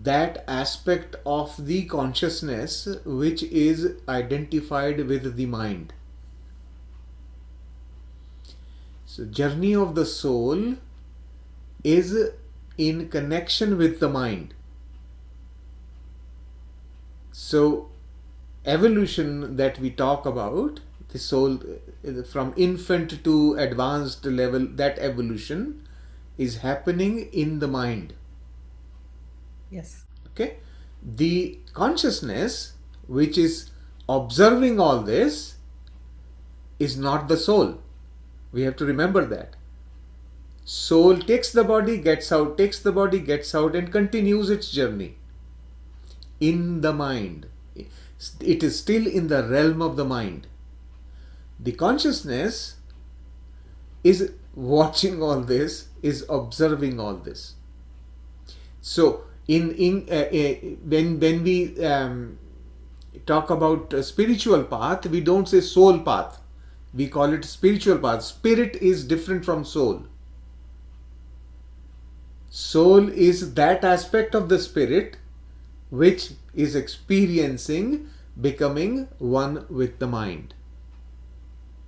that aspect of the consciousness which is identified with the mind. So, journey of the soul is in connection with the mind. So, evolution that we talk about, the soul from infant to advanced level, that evolution is happening in the mind.
Yes.
Okay, the consciousness which is observing all this is not the soul. We have to remember that. Soul takes the body, gets out, takes the body, gets out, and continues its journey in the mind. It is still in the realm of the mind. The consciousness is watching all this, is observing all this. So, when we talk about spiritual path, we don't say soul path. We call it spiritual path. Spirit is different from soul. Soul is that aspect of the spirit which is experiencing becoming one with the mind.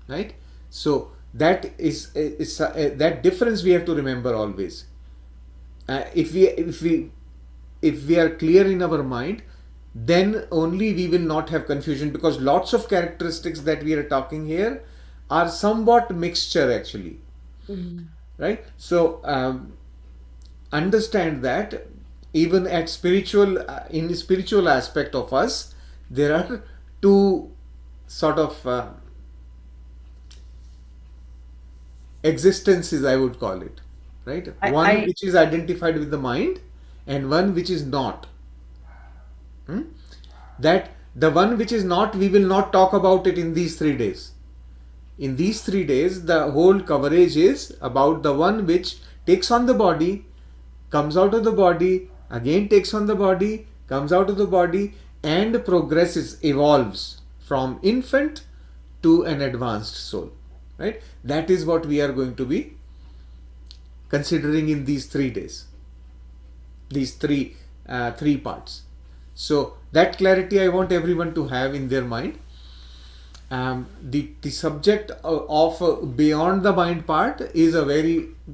Right? So that is that difference we have to remember always. If we are clear in our mind, then only we will not have confusion, because lots of characteristics that we are talking here are somewhat mixture actually. Right? So understand that even at spiritual, in the spiritual aspect of us, there are two sort of existences, I would call it. Right? One which is identified with the mind and one which is not. That the one which is not, we will not talk about it in these 3 days. In these 3 days, the whole coverage is about the one which takes on the body, comes out of the body, again takes on the body, comes out of the body, and progresses, evolves from infant to an advanced soul. Right? That is what we are going to be considering in these 3 days. These three parts. So that clarity I want everyone to have in their mind. The subject of beyond the mind part is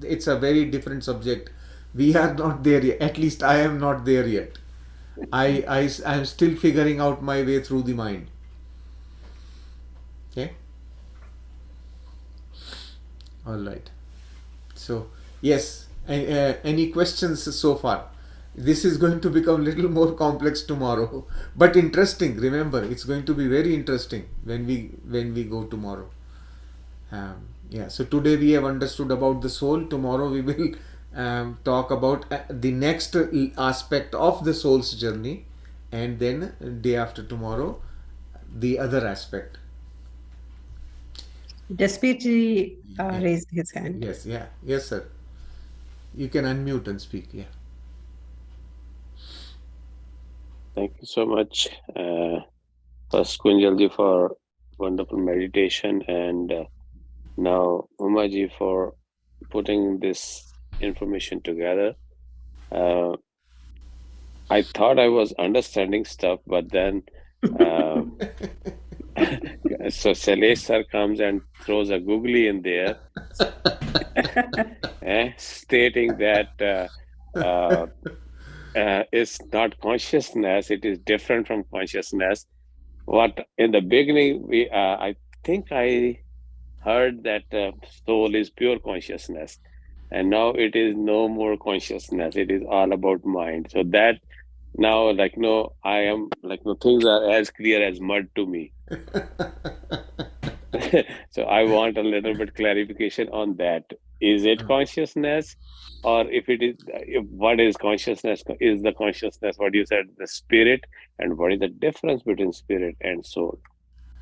it's a very different subject. We are not there yet. At least I am not there yet. I am still figuring out my way through the mind. Okay. All right. So yes. Any questions so far? This is going to become a little more complex tomorrow, but interesting. Remember, it's going to be very interesting when we go tomorrow. Yeah, so today we have understood about the soul. Tomorrow we will talk about the next aspect of the soul's journey, and then day after tomorrow, the other aspect.
Jaspirji
Yeah.
raised his hand.
Yes, yeah, yes, sir. You can unmute and speak. Yeah.
Thank you so much, first Kunjalji for wonderful meditation, and now Umaji for putting this information together. I thought I was understanding stuff, but then so Salesh sir comes and throws a googly in there, stating that it's not consciousness; it is different from consciousness. What in the beginning I think I heard that soul is pure consciousness, and now it is no more consciousness. It is all about mind. So that now, like, no, I am like, no, things are as clear as mud to me. So I want a little bit clarification on that. Is it consciousness, or if it is, what is consciousness? Is the consciousness what you said, the spirit, and what is the difference between spirit and soul?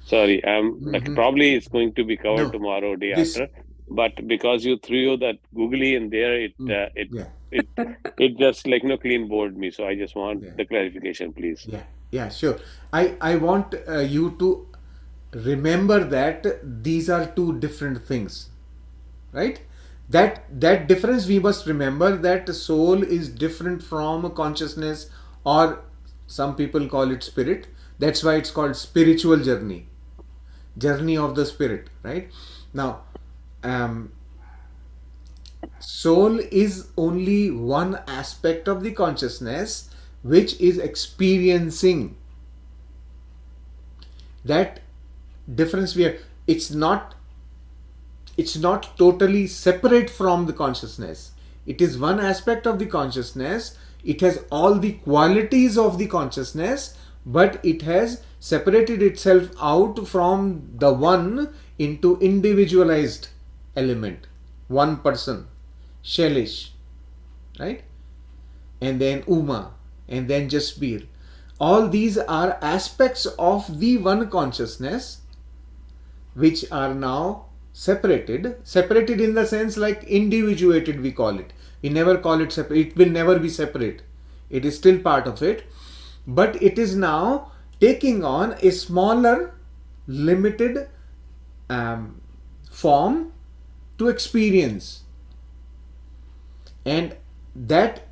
Sorry, like probably it's going to be covered
No,
tomorrow, day
this-
after. But because you threw that googly in there, it just like clean board me. So I just want the clarification, please.
Yeah, sure. I want you to remember that these are two different things, right? That difference we must remember, that soul is different from consciousness, or some people call it spirit. That's why it's called spiritual journey of the spirit, right? Now, soul is only one aspect of the consciousness which is experiencing. That difference it's not totally separate from the consciousness. It is one aspect of the consciousness. It has all the qualities of the consciousness, but it has separated itself out from the one into individualized element, one person, Shailesh, right? And then Uma, and then Jaspir. All these are aspects of the one consciousness which are now separated in the sense like individuated, we call it. We never call it separate. It will never be separate. It is still part of it, but it is now taking on a smaller, limited form to experience. And that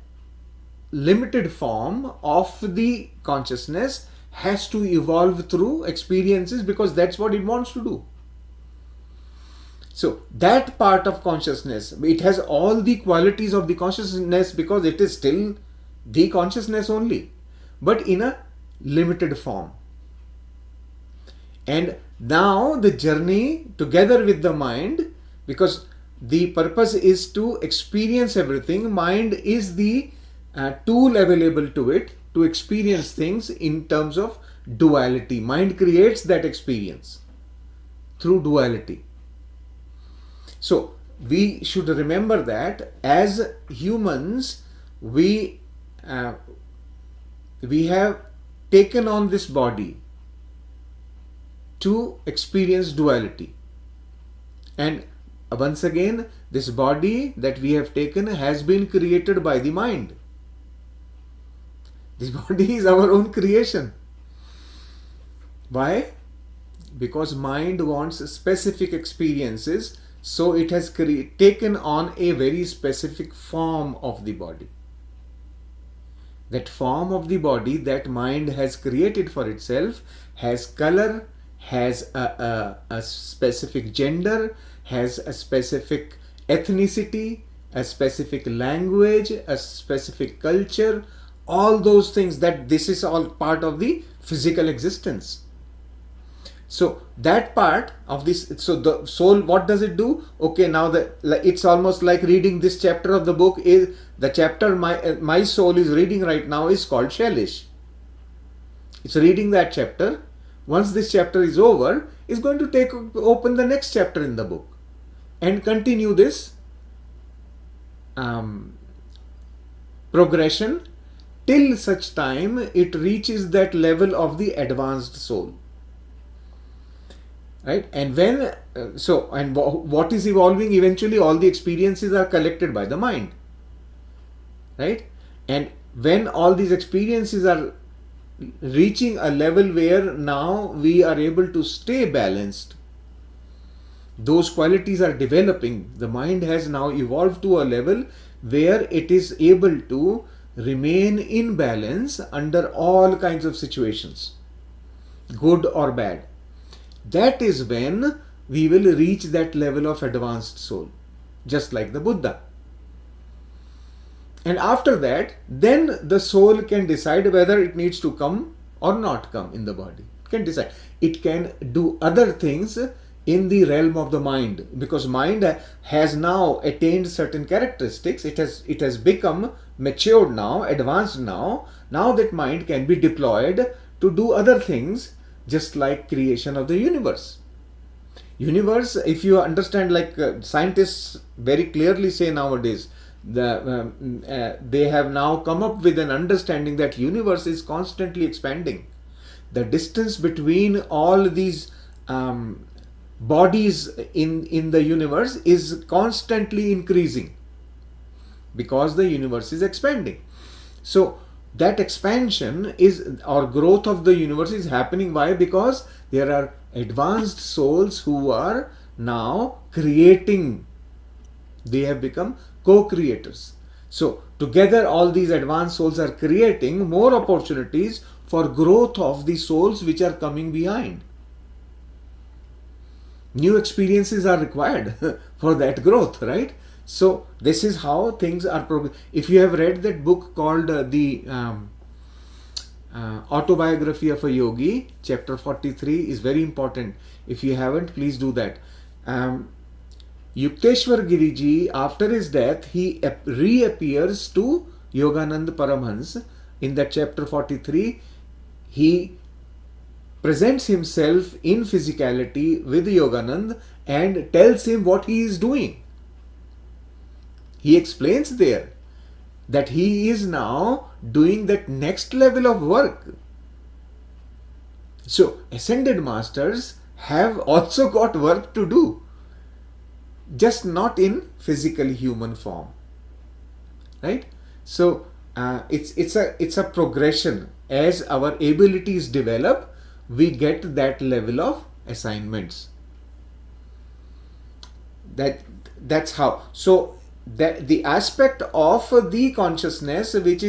limited form of the consciousness has to evolve through experiences, because that's what it wants to do. So that part of consciousness, it has all the qualities of the consciousness because it is still the consciousness only, but in a limited form. And now the journey together with the mind, because the purpose is to experience everything. Mind is the tool available to it to experience things in terms of duality. Mind creates that experience through duality. So we should remember that as humans, we have taken on this body to experience duality. And once again, this body that we have taken has been created by the mind. This body is our own creation. Why? Because mind wants specific experiences, so it has taken on a very specific form of the body. That form of the body that mind has created for itself has color, has a specific gender, has a specific ethnicity, a specific language, a specific culture, all those things. That this is all part of the physical existence. So that part of this, so the soul, what does it do? Okay, now it's almost like reading this chapter of the book. Is the chapter my soul is reading right now is called Shailesh. It's reading that chapter. Once this chapter is over, is going to open the next chapter in the book and continue this progression till such time it reaches that level of the advanced soul. Right? And when what is evolving? Eventually all the experiences are collected by the mind. Right? And when all these experiences are reaching a level where now we are able to stay balanced, those qualities are developing. The mind has now evolved to a level where it is able to remain in balance under all kinds of situations, good or bad. That is when we will reach that level of advanced soul, just like the Buddha. And after that, then the soul can decide whether it needs to come or not come in the body. It can decide. It can do other things in the realm of the mind, because mind has now attained certain characteristics. It has become matured now, advanced now. Now that mind can be deployed to do other things, just like creation of the universe. Universe, if you understand, like scientists very clearly say nowadays, they have now come up with an understanding that universe is constantly expanding. The distance between all these bodies in the universe is constantly increasing because the universe is expanding. So that expansion is, or growth of the universe is happening. Why? Because there are advanced souls who are now creating. They have become co-creators. So together all these advanced souls are creating more opportunities for growth of the souls which are coming behind. New experiences are required for that growth, right? So this is how things are If you have read that book called the Autobiography of a Yogi, chapter 43 is very important. If you haven't, please do that. Yukteswar Giriji, after his death, he reappears to Yoganand Paramhans. In that chapter 43, he presents himself in physicality with Yoganand and tells him what he is doing. He explains there that he is now doing that next level of work. So ascended masters have also got work to do, just not in physical human form, right? So it's a progression. As our abilities develop, we get that level of assignments. That's how. So that the aspect of the consciousness which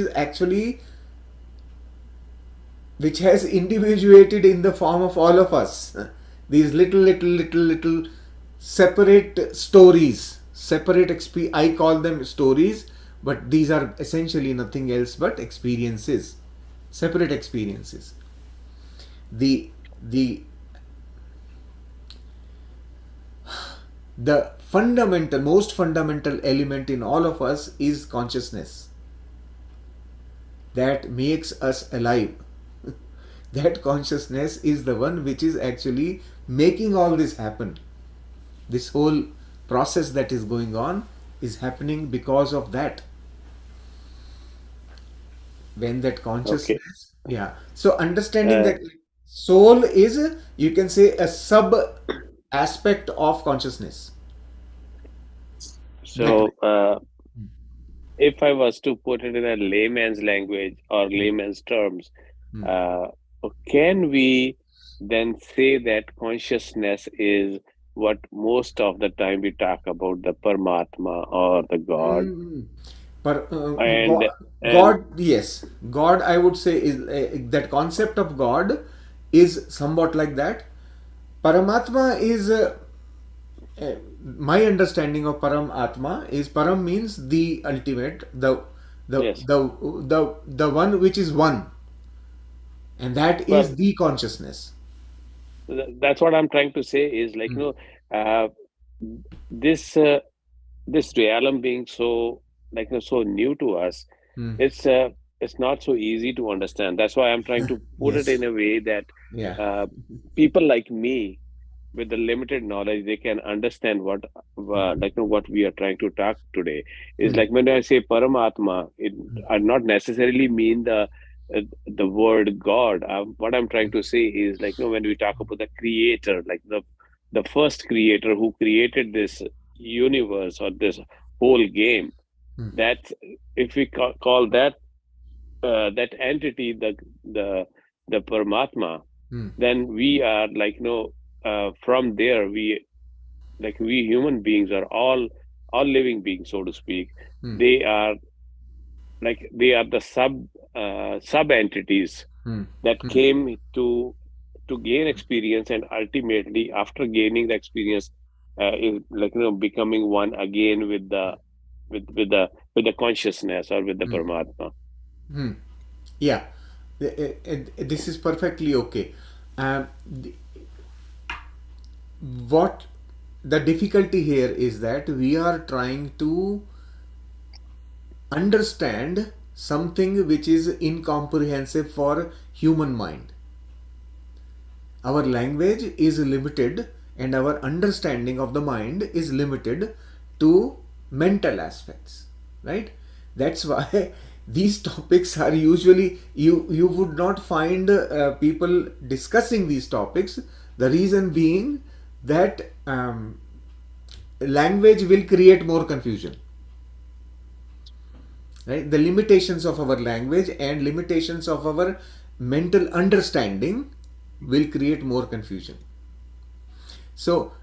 has individuated in the form of all of us, these little separate stories, I call them stories, but these are essentially nothing else but experiences, separate experiences. The most fundamental element in all of us is consciousness that makes us alive. That consciousness is the one which is actually making all this happen. This whole process that is going on is happening because of that. When that consciousness, yeah. So understanding that soul is, you can say, a sub aspect of consciousness.
So if I was to put it in a layman's language or layman's terms, can we then say that consciousness is what most of the time we talk about, the Paramatma or the God?
God, yes. God, I would say, is that concept of God is somewhat like that. Paramatma is my understanding of Paramatma is, Param means the ultimate, the one which is one, and that is the consciousness.
That's what I'm trying to say is, like, this realm being so, like, so new to us, it's not so easy to understand. That's why I'm trying to put it in a way that people like me with the limited knowledge, they can understand what what we are trying to talk today. Is like when I say Paramatma, it I not necessarily mean the word God. What I'm trying to say is like when we talk about the creator, like the first creator who created this universe or this whole game. That if we call that that entity the Paramatma, then we are like from there we human beings are all living beings, so to speak. They are the sub entities that came to gain experience, and ultimately after gaining the experience is becoming one again with the consciousness or with the Paramatma.
Yeah, this is perfectly okay. What the difficulty here is that we are trying to understand something which is incomprehensible for human mind. Our language is limited and our understanding of the mind is limited to mental aspects, right? That's why these topics are usually you would not find people discussing these topics. The reason being that language will create more confusion, right? The limitations of our language and limitations of our mental understanding will create more confusion. So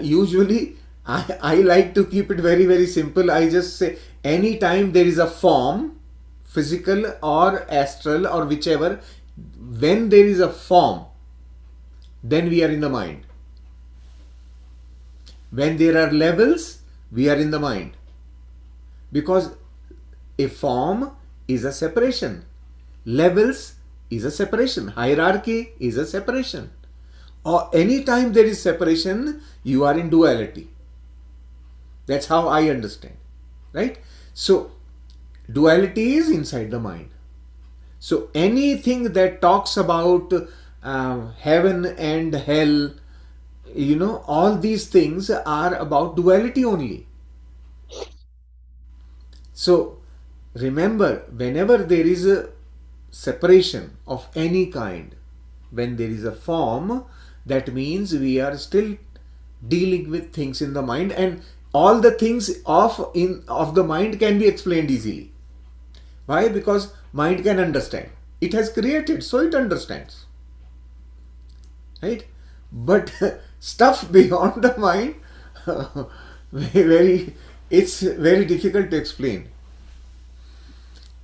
usually I like to keep it very, very simple. I just say anytime there is a form, physical or astral or whichever, when there is a form, then we are in the mind. When there are levels, we are in the mind. Because a form is a separation. Levels is a separation. Hierarchy is a separation. Or anytime there is separation, you are in duality. That's how I understand. Right? So, duality is inside the mind. So, anything that talks about heaven and hell, all these things are about duality only. So, remember, whenever there is a separation of any kind, when there is a form, that means we are still dealing with things in the mind, and all the things of the mind can be explained easily. Why? Because mind can understand. It has created, so it understands. Right? But stuff beyond the mind, it's very difficult to explain.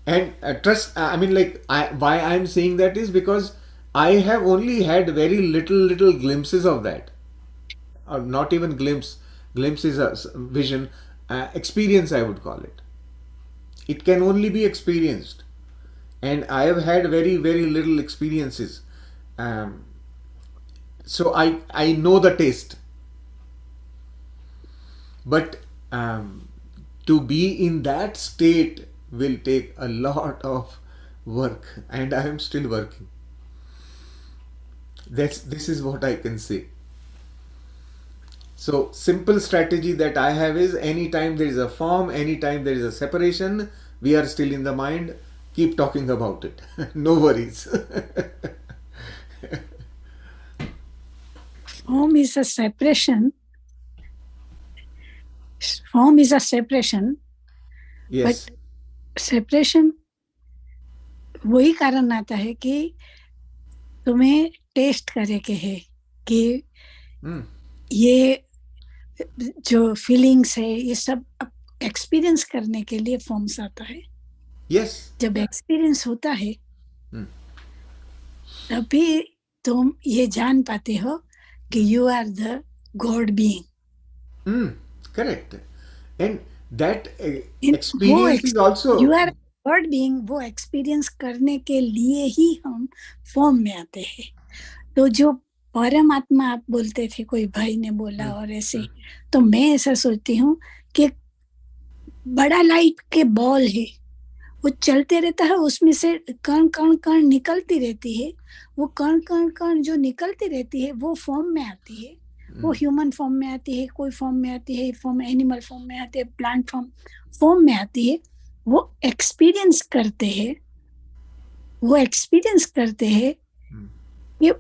And why I'm saying that is because I have only had very little glimpses of that, or not even glimpse. Glimpse is a vision, experience I would call it. It can only be experienced, and I have had very, very little experiences. So I know the taste, but to be in that state will take a lot of work, and I am still working. This is what I can say. So simple strategy that I have is anytime there is a form, anytime there is a separation, we are still in the mind. Keep talking about it. No worries.
Form is a separation. Form is a separation.
Yes.
But separation वही कारण आता है कि तुम्हें test करे के है कि ये जो फीलिंग्स है ये सब एक्सपीरियंस करने के लिए फॉर्म्स आता है.
Yes.
जब एक्सपीरियंस होता है तभी तुम ये जान पाते हो कि you are the god being.
Correct. And that experience is also
you are god being. वो एक्सपीरियंस करने के लिए ही हम फॉर्म में आते हैं. तो जो परमात्मा आप बोलते थे, कोई भाई ने बोला और ऐसे, तो मैं ऐसा सोचती हूँ कि बड़ा लाइट के बॉल है, वो चलते रहता है, उसमें से कण कण कण निकलती रहती है. वो कण कण कण जो निकलती रहती है वो फॉर्म में आती है वो ह्यूमन फॉर्म में आती है, कोई फॉर्म में आती है, फॉर्म एनिमल फॉर्म में आती है, प्लांट फॉर्म में आती है, वो एक्सपीरियंस करते हैं, ये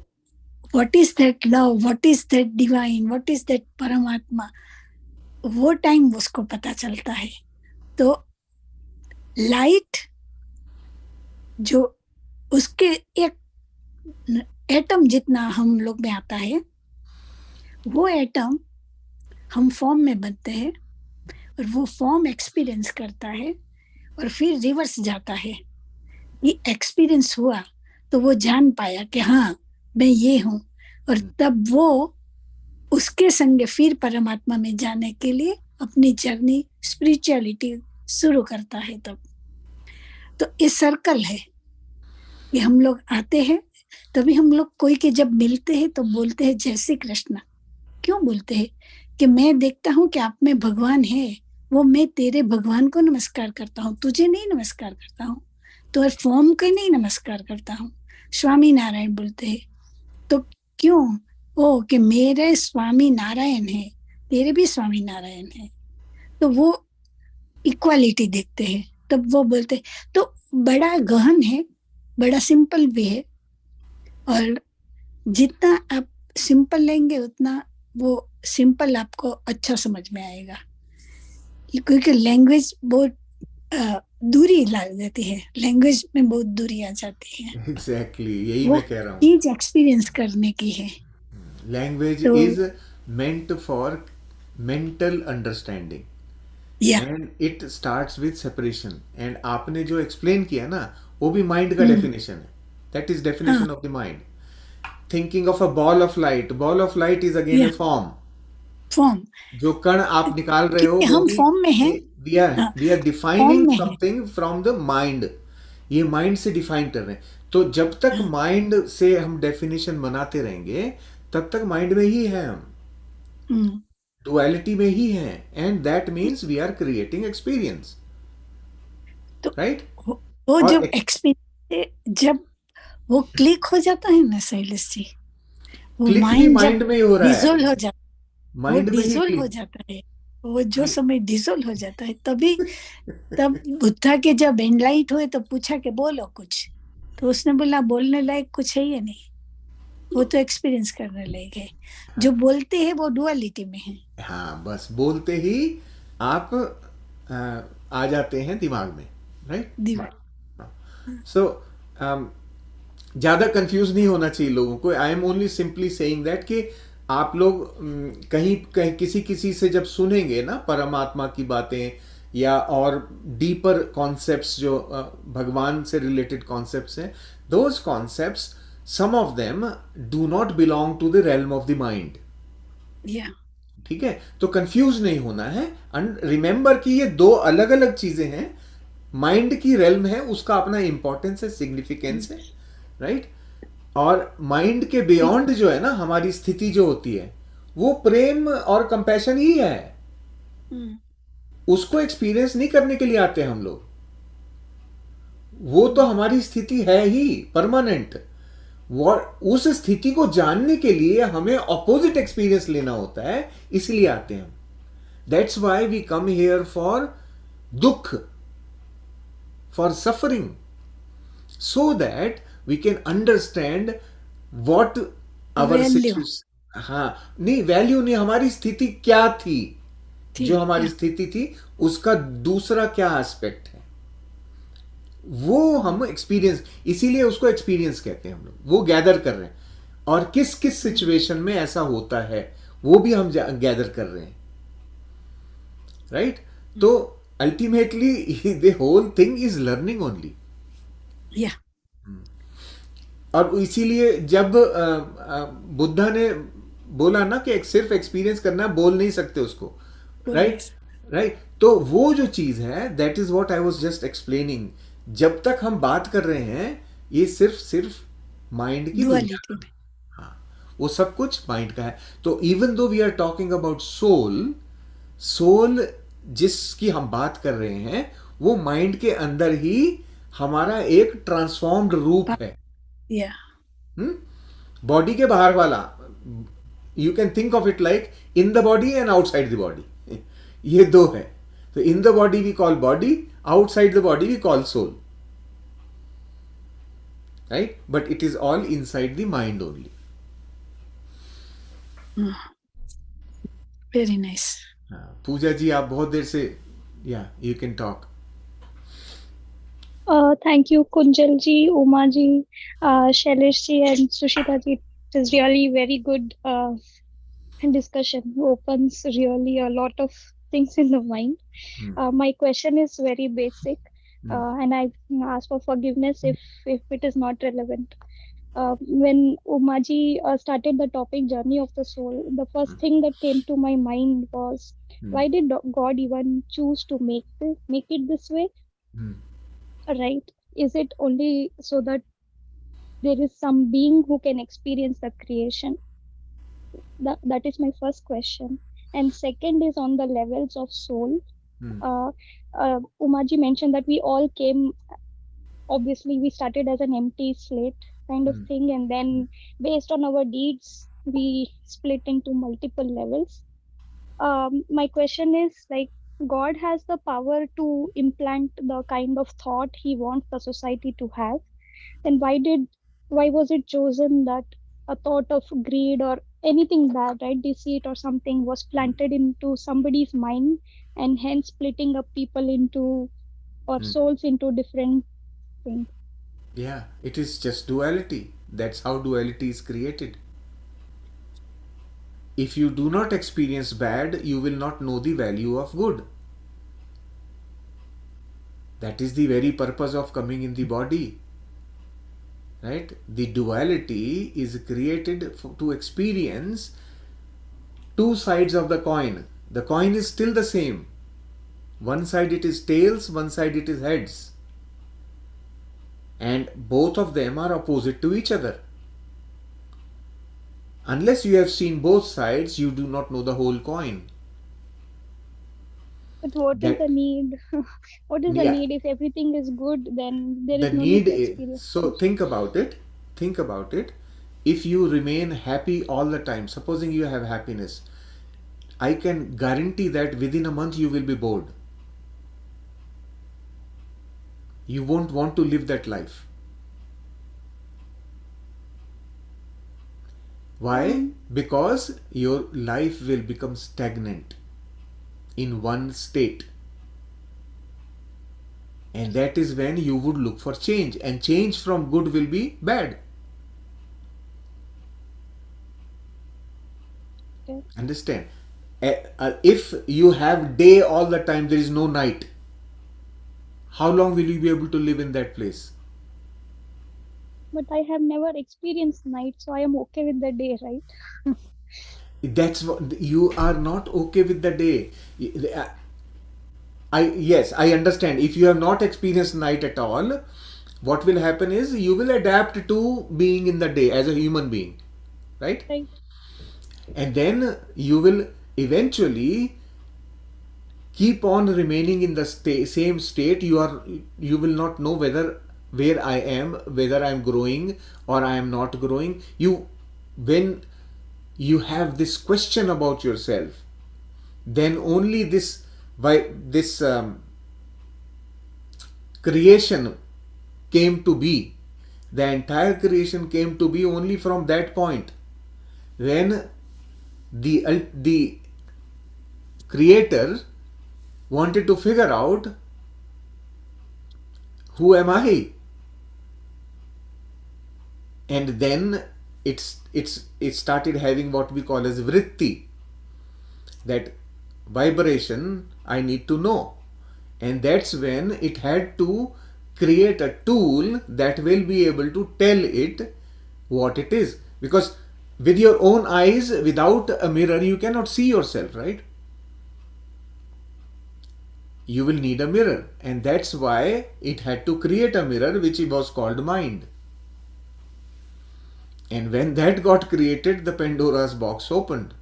what is that love, what is that divine, what is that परमात्मा, वो टाइम उसको पता चलता है। तो लाइट जो उसके एक एटम जितना हम लोग में आता है, वो एटम हम फॉर्म में बनते हैं और वो फॉर्म एक्सपीरियंस करता है और फिर रिवर्स जाता है। ये एक्सपीरियंस हुआ तो वो जान पाया कि हाँ मैं ये हूँ, और तब वो उसके संग फिर परमात्मा में जाने के लिए अपनी जर्नी स्पिरिचुअलिटी शुरू करता है। तब तो ये सर्कल है कि हम लोग आते हैं, तभी हम लोग कोई के जब मिलते हैं तो बोलते हैं जय श्री कृष्ण। क्यों बोलते हैं? कि मैं देखता हूँ कि आप में भगवान है, वो मैं तेरे भगवान को नमस्कार करता हूँ, तुझे नहीं नमस्कार करता हूँ, तो फॉर्म को नहीं नमस्कार करता हूँ। स्वामी नारायण बोलते हैं। तो क्यों? ओ कि मेरे स्वामी नारायण है, तेरे भी स्वामी नारायण है, तो वो इक्वालिटी देखते हैं, तब वो बोलते हैं। तो बड़ा गहन है, बड़ा सिंपल भी है, और जितना आप सिंपल लेंगे उतना वो सिंपल आपको अच्छा समझ में आएगा, क्योंकि लैंग्वेज बहुत दूरी ला देती है, लैंग्वेज में बहुत दूरी आ जाती है।
एग्जैक्टली यही
वो
मैं कह रहा हूँ,
चीज एक्सपीरियंस करने की है।
लैंग्वेज
तो
is meant for mental understanding
या
and it starts with separation, and आपने जो explain किया ना वो भी mind का definition है, that is definition of the mind. Thinking of a ball of light is again a form.
Form,
जो कण आप निकाल रहे हो
क्योंकि
वो
हम
भी
फॉर्म में हैं।
we are
फॉर्म
defining
में है।
something from the mind. ये माइंड से डिफाइन कर रहे हैं, तो जब तक माइंड से हम डेफिनेशन बनाते रहेंगे तब तक माइंड में ही है हम, डुअलिटी में ही है, and that means we are creating experience,
तो
राइट?
वो
और
जब एक्सपीरियंस जब वो क्लिक हो जाता है ना शैलेश जी, वो
क्लिक भी
माइंड
माइंड
जब
में ही हो रहा है,
डिसोल्व हो जाता है, वो
माइंड में ही
डिसोल्व हो
क्लिक।
जाता है, वो जो समय डिसोल्व हो जाता है तभी तब बुद्धा के जब एनलाइट हुए तो पूछा कि बोलो कुछ, तो उसने बोला बोलने लायक कुछ है ही नहीं, वो तो एक्सपीरियंस करने लायक है। जो बोलते हैं वो डुअलिटी में है।
हाँ, बस बोलते ही आप आ जाते हैं दिमाग में, राइट?
दिमाग
सो ज़्यादा कंफ्यूज नहीं होना चाहिए लोगों को। I am only simply saying that कि आप लोग कहीं कहीं किसी से जब सुनेंगे ना परमात्मा की बातें या और डीपर कॉन्सेप्ट्स जो भगवान से रिलेटेड कॉन्सेप्ट्स हैं, those concepts some of them do not belong to the realm of the mind.
या
ठीक है, तो कंफ्यूज नहीं होना है, एंड रिमेंबर कि ये दो अलग अलग चीजें हैं। माइंड की रेल्म है, उसका अपना इंपॉर्टेंस है, सिग्निफिकेंस है, राइट? और माइंड के बियॉन्ड जो है ना हमारी स्थिति जो होती है वो प्रेम और कंपैशन ही है। उसको एक्सपीरियंस नहीं करने के लिए आते हम लोग, वो तो हमारी स्थिति है ही परमानेंट। उस स्थिति को जानने के लिए हमें ऑपोजिट एक्सपीरियंस लेना होता है, इसलिए आते हैं हम। That's why we come here for दुख, for suffering, so that we can understand what our situation. हाँ, नहीं वैल्यू नहीं, हमारी स्थिति क्या थी, जो हमारी स्थिति थी उसका दूसरा क्या एस्पेक्ट है, वो हम एक्सपीरियंस, इसीलिए उसको एक्सपीरियंस कहते हैं हम लोग। वो गैदर कर रहे हैं, और किस किस सिचुएशन में ऐसा होता है वो भी हम गैदर कर रहे हैं, राइट? तो ultimately the whole thing is learning only.
या
और इसीलिए जब बुद्धा ने बोला ना कि सिर्फ एक्सपीरियंस करना है, बोल नहीं सकते उसको, राइट? राइट, तो वो जो चीज है that is what I was just explaining. जब तक हम बात कर रहे हैं ये सिर्फ माइंड की दुनिया, हाँ, वो सब कुछ माइंड का है। तो even though we are talking about soul जिसकी हम बात कर रहे हैं वो माइंड के अंदर ही हमारा एक ट्रांसफॉर्म्ड रूप है।
या
बॉडी के बाहर वाला You can think of it like in the body and outside the body. ये दो है. So in the body we call body, outside the body we call soul. Right? But it is all inside the mind only.
Very nice.
पूजा जी आप बहुत देर से, yeah, you can talk.
Thank you, Kunjal ji, Uma ji, Shailesh ji, and Sushita ji. It is really very good discussion. Opens really a lot of things in the mind. My question is very basic, and I ask for forgiveness if it is not relevant. When Uma ji started the topic journey of the soul, the first thing that came to my mind was, why did God even choose to make it this way? Right? Is it only so that there is some being who can experience the creation? That is my first question. And second is on the levels of soul. Umaji mentioned that we all came, obviously we started as an empty slate kind of thing, and then based on our deeds we split into multiple levels. My question is, like, God has the power to implant the kind of thought he wants the society to have, then why was it chosen that a thought of greed or anything bad, right, deceit or something, was planted into somebody's mind, and hence splitting up people into, or souls into, different things?
Yeah, it is just duality. That's how duality is created. If you do not experience bad, you will not know the value of good. That is the very purpose of coming in the body. Right? The duality is created to experience two sides of the coin. The coin is still the same. One side it is tails, one side it is heads. And both of them are opposite to each other. Unless you have seen both sides, you do not know the whole coin.
But what is the need? What is the need? If everything is good, then there is no need to experience.
So think about it. Think about it. If you remain happy all the time, supposing you have happiness, I can guarantee that within a month you will be bored. You won't want to live that life. Why? Because your life will become stagnant in one state. And that is when you would look for change. And change from good will be bad.
Okay.
Understand? If you have day all the time, there is no night. How long will you be able to live in that place?
But I have never experienced night, so I am okay with the day, right?
That's what you are not okay with the day. Yes, I understand. If you have not experienced night at all, what will happen is you will adapt to being in the day as a human being, right?
Right.
And then you will eventually keep on remaining in the same state. You will not know where I am, whether I am growing or I am not growing. When you have this question about yourself, then only this creation came to be. The entire creation came to be only from that point, when the creator wanted to figure out, who am I? And then it started having what we call as vritti, that vibration I need to know. And that's when it had to create a tool that will be able to tell it what it is. Because with your own eyes, without a mirror, you cannot see yourself, right? You will need a mirror, and that's why it had to create a mirror, which was called mind. And when that got created, the Pandora's box opened.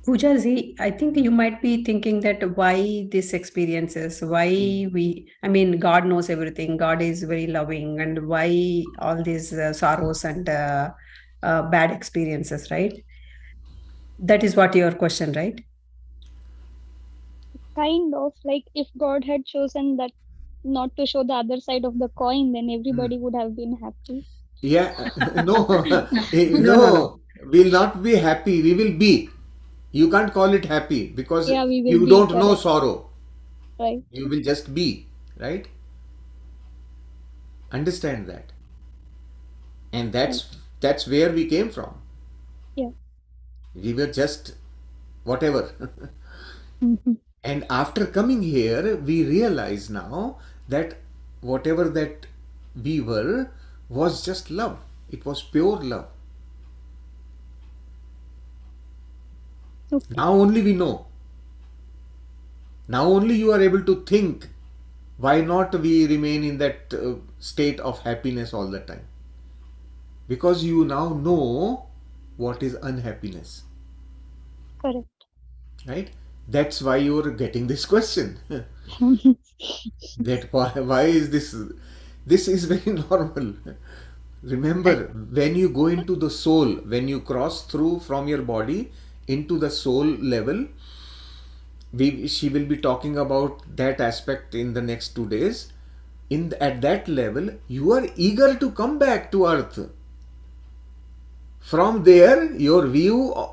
Pooja ji, I think you might be thinking that why this experiences, God knows everything. God is very loving, and why all these sorrows and bad experiences, right? That is what your question, right?
Kind of like if God had chosen that not to show the other side of the coin, then everybody would have been happy.
Yeah, no,
No, no, no.
no, we'll not be happy. We will be. You can't call it happy because
Yeah, we will
you
be
don't know
correct,
sorrow.
right?
You will just be, right? Understand that. And that's where we came from.
Yeah.
We were just whatever.
Mhm.
And after coming here, we realize now that whatever that we were was just love. It was pure love.
Okay.
Now only we know. Now only you are able to think. Why not we remain in that state of happiness all the time? Because you now know what is unhappiness,
Correct.
right? That's why you are getting this question. That why is this is very normal. Remember, when you go into the soul, when you cross through from your body into the soul level, she will be talking about that aspect in the next 2 days. At that level, you are eager to come back to earth. From there, your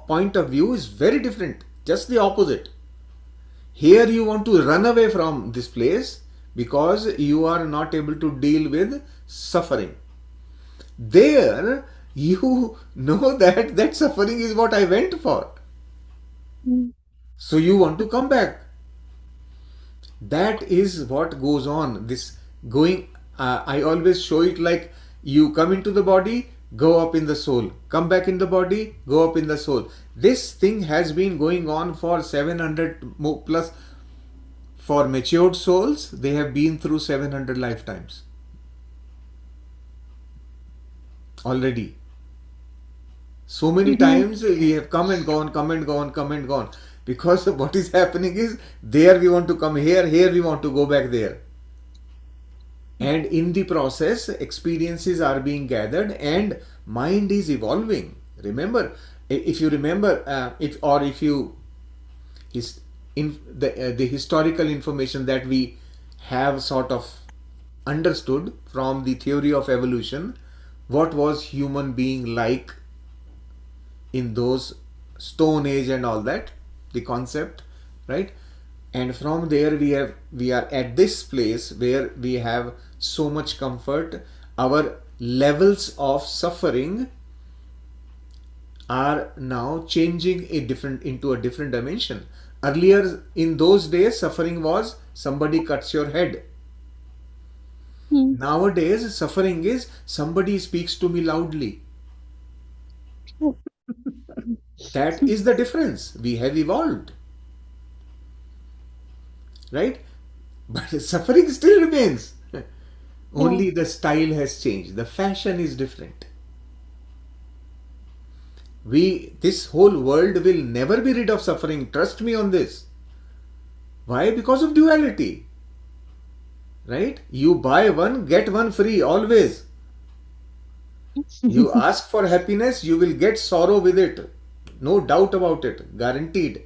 point of view is very different, just the opposite. Here you want to run away from this place because you are not able to deal with suffering. There, you know that suffering is what I went for.
Mm.
So you want to come back. That is what goes on. This going, I always show it like you come into the body, go up in the soul, come back in the body, go up in the soul. This thing has been going on for 700 plus. For matured souls, they have been through 700 lifetimes already. So many times we have come and gone, come and gone, come and gone. Because what is happening is, there we want to come here, here we want to go back there. And in the process, experiences are being gathered and mind is evolving. Remember, if you remember, if you the historical information that we have sort of understood from the theory of evolution, what was human being like in those stone age and all that, the concept, right? And from there we are at this place where we have so much comfort. Our levels of suffering are now changing into a different dimension. Earlier in those days, suffering was somebody cuts your head.
Mm.
Nowadays, suffering is somebody speaks to me loudly. That is the difference. We have evolved, right? But suffering still remains. Only the style has changed. The fashion is different. This whole world will never be rid of suffering. Trust me on this. Why? Because of duality. Right? You buy one, get one free, always. You ask for happiness, you will get sorrow with it. No doubt about it. Guaranteed.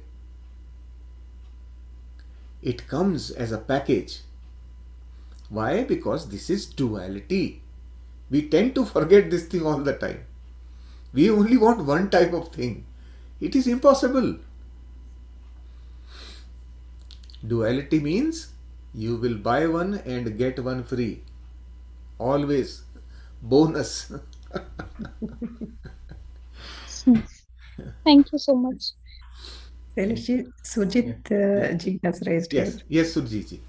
It comes as a package. Why? Because this is duality. We tend to forget this thing all the time. We only want one type of thing. It is impossible. Duality means you will buy one and get one free. Always. Bonus.
Thank you so much.
Sujit ji has raised
Yes,
hand.
yes, Surjit ji.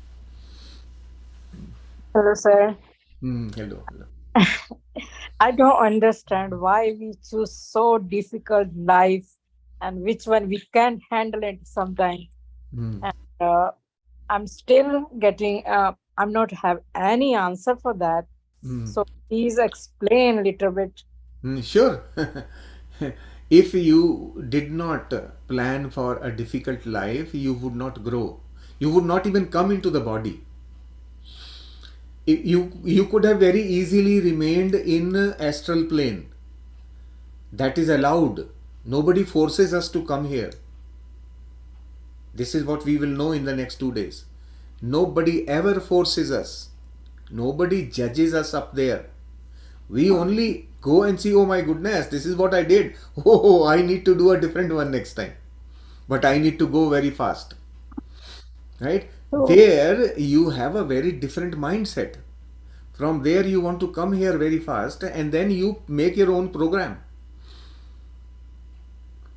Hello, sir.
Hello.
I don't understand why we choose so difficult life and which one we can't handle it sometimes. And I'm still getting, I'm not have any answer for that. So please explain a little bit.
Sure. If you did not plan for a difficult life, you would not grow. You would not even come into the body. You could have very easily remained in astral plane. That is allowed. Nobody forces us to come here. This is what we will know in the next 2 days. Nobody ever forces us. Nobody judges us up there. We only go and see, oh my goodness, this is what I did. Oh, I need to do a different one next time. But I need to go very fast. Right?
So,
There you have a very different mindset. From there you want to come here very fast and then you make your own program.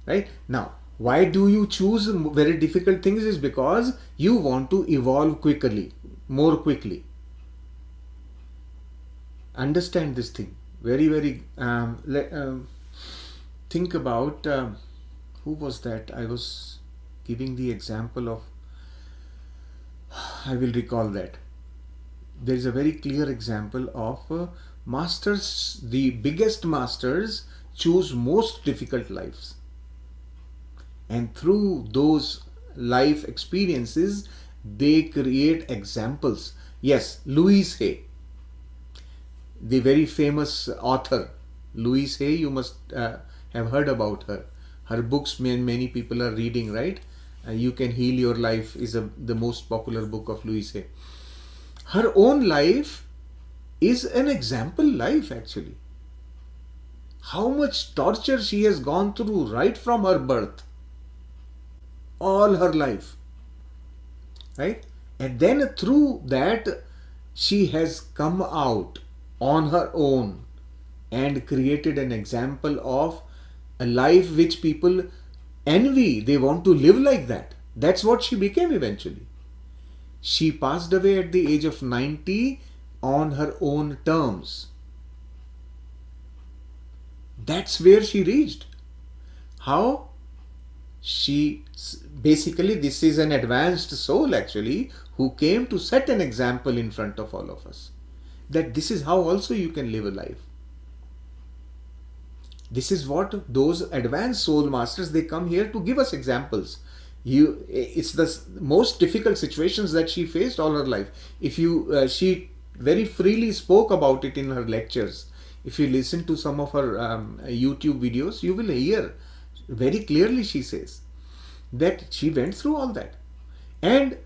Right? Now, why do you choose very difficult things? Is because you want to evolve quickly, more quickly. Understand this thing. Very, think about, who was that? I was giving the example of, I will recall that. There is a very clear example of masters, the biggest masters choose most difficult lives. And through those life experiences, they create examples. Yes, Louise Hay, the very famous author, Louise Hay, you must have heard about her. Her books many people are reading, right? You Can Heal Your Life is the most popular book of Louise Hay. Her own life is an example life actually. How much torture she has gone through right from her birth. All her life. Right? And then through that, she has come out on her own and created an example of a life which people envy. They want to live like that. That's what she became eventually. She passed away at the age of 90 on her own terms. That's where she reached. How? She basically, this is an advanced soul actually who came to set an example in front of all of us. That this is how also you can live a life. This is what those advanced soul masters, they come here to give us examples. It's the most difficult situations that she faced all her life. She very freely spoke about it in her lectures. If you listen to some of her YouTube videos, you will hear very clearly she says that she went through all that and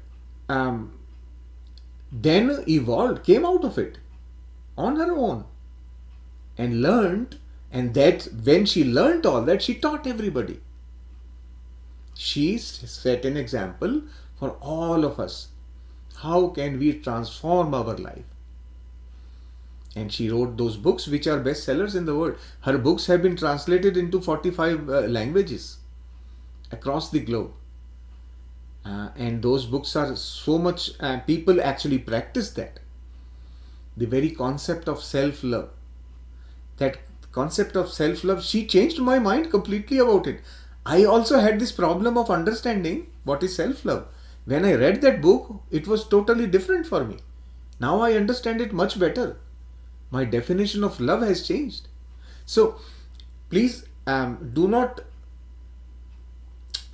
then evolved, came out of it on her own and learned, and that when she learned all that, she taught everybody. She set an example for all of us. How can we transform our life? And she wrote those books which are bestsellers in the world. Her books have been translated into 45 languages across the globe. And those books are so much, people actually practice that. The very concept of self-love. That concept of self-love, she changed my mind completely about it. I also had this problem of understanding what is self-love. When I read that book, it was totally different for me. Now I understand it much better. My definition of love has changed. So please do not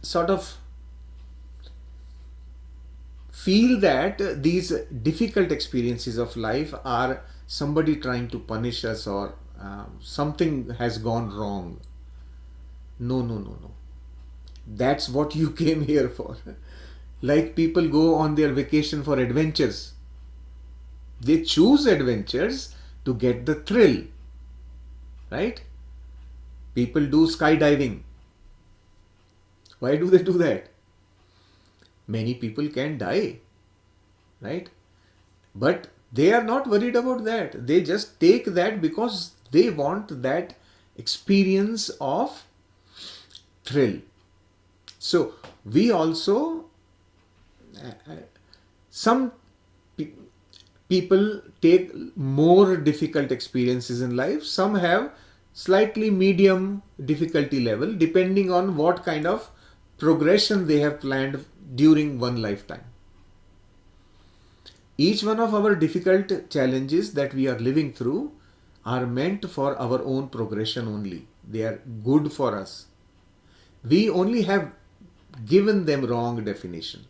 sort of feel that these difficult experiences of life are somebody trying to punish us or something has gone wrong. No. That's what you came here for. Like people go on their vacation for adventures. They choose adventures to get the thrill. Right? People do skydiving. Why do they do that? Many people can die. Right? But they are not worried about that. They just take that because they want that experience of thrill. So we also, some people take more difficult experiences in life. Some have slightly medium difficulty level depending on what kind of progression they have planned during one lifetime. Each one of our difficult challenges that we are living through are meant for our own progression only. They are good for us. We only have given them wrong definition.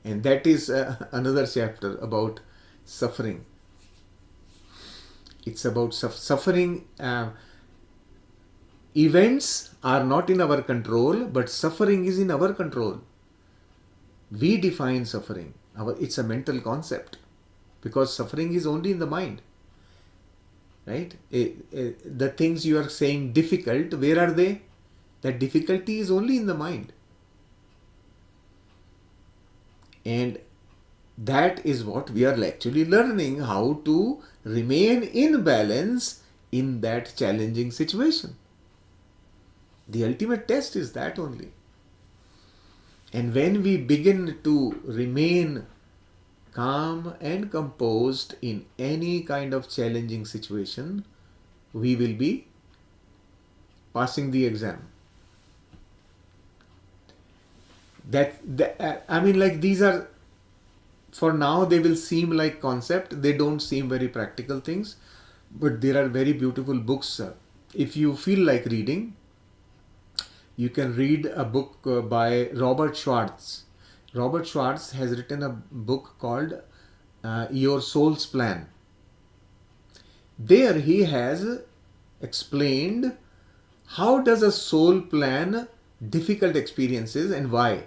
And that is another chapter about suffering. It's about suffering. Events are not in our control, but suffering is in our control. We define suffering. It's a mental concept, because suffering is only in the mind. Right? The things you are saying difficult, where are they? That difficulty is only in the mind. And that is what we are actually learning, how to remain in balance in that challenging situation. The ultimate test is that only. And when we begin to remain calm and composed in any kind of challenging situation, we will be passing the exam. I mean, like, these are, for now, they will seem like concept. They don't seem very practical things, but there are very beautiful books. If you feel like reading, you can read a book by Robert Schwartz. Robert Schwartz has written a book called Your Soul's Plan. There he has explained how does a soul plan difficult experiences and why.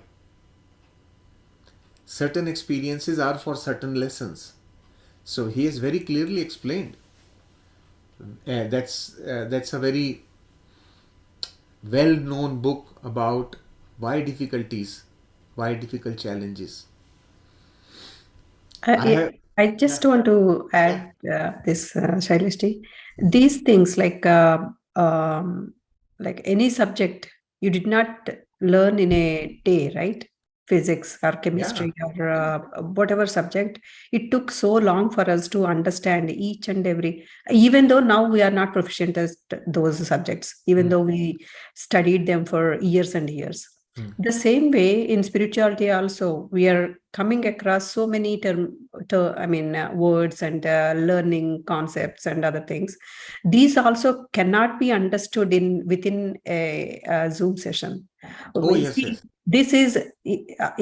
Certain experiences are for certain lessons. So he has very clearly explained. That's a very well-known book about why difficult challenges.
I just want to add this, Shailishji. These things like any subject you did not learn in a day, right? Physics or chemistry or whatever subject. It took so long for us to understand each and every, even though now we are not proficient at those subjects, even though we studied them for years and years. The same way in spirituality also, we are coming across so many words and learning concepts and other things. These also cannot be understood within a Zoom session.
Yes.
This is or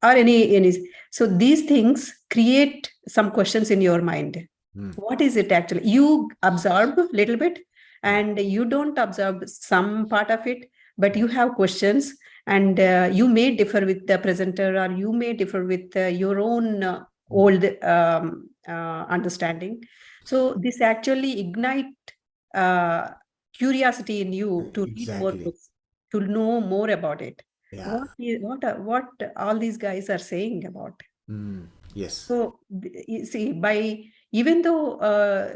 any. So these things create some questions in your mind. What is it actually? You absorb a little bit, and you don't absorb some part of it, but you have questions. And you may differ with the presenter, or you may differ with your own old understanding. So this actually ignite curiosity in you to read more books, to know more about it. What all these guys are saying about.
Yes.
So you see, even though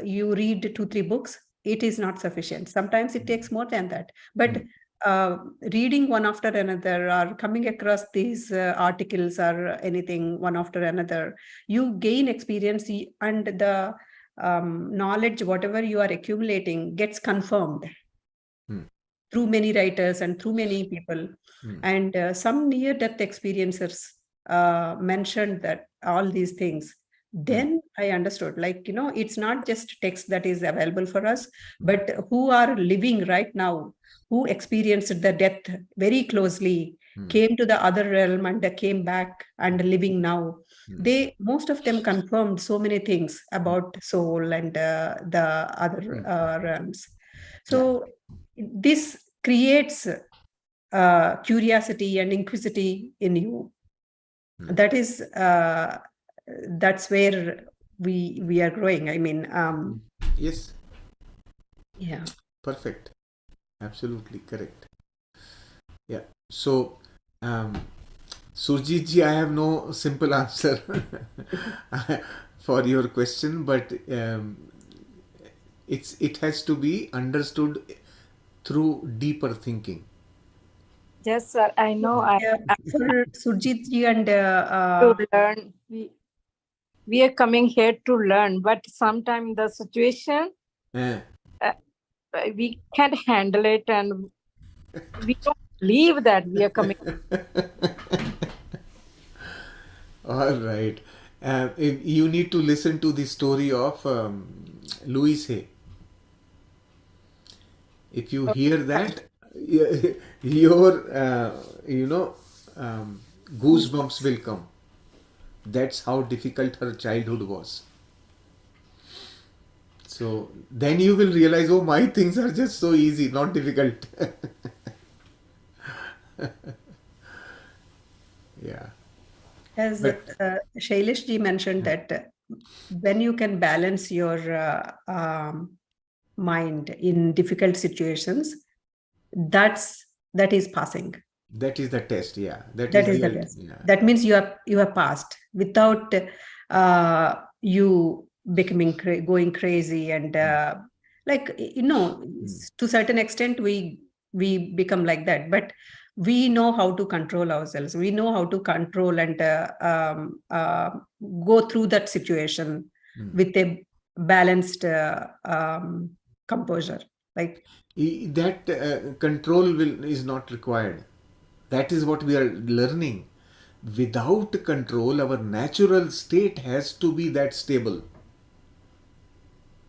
you read 2-3 books, it is not sufficient. Sometimes it takes more than that. But reading one after another, or coming across these articles or anything one after another, you gain experience, and the knowledge, whatever you are accumulating, gets confirmed through many writers and through many people. And some near-death experiencers mentioned that all these things. Then I understood, it's not just text that is available for us, but who are living right now, who experienced the death very closely, came to the other realm and came back and living now. Most of them confirmed so many things about soul and the other realms. So this creates curiosity and inquisitivity in you. That is that's where we are growing.
Yes.
Yeah.
Perfect. Absolutely correct. Yeah. So, Surjit ji, I have no simple answer for your question, but it has to be understood through deeper thinking.
Yes, sir. I know.
For Surjit ji and
to learn. We are coming here to learn, but sometimes the situation we can't handle it, and we don't believe that we are coming.
All right. You need to listen to the story of Louis Hay. If you hear that, your goosebumps will come. That's how difficult her childhood was. So then you will realize, oh, my things are just so easy, not difficult. Yeah.
As
But
Shailesh ji mentioned that when you can balance your mind in difficult situations, that is passing.
that is the test. Yeah. That
That
is
is the
the
test.
yeah.
That means you have passed without you becoming going crazy and to certain extent we become like that, but we know how to control ourselves. We know how to control and go through that situation with a balanced composure. Like
That control is not required. That is what we are learning. Without control, our natural state has to be that stable.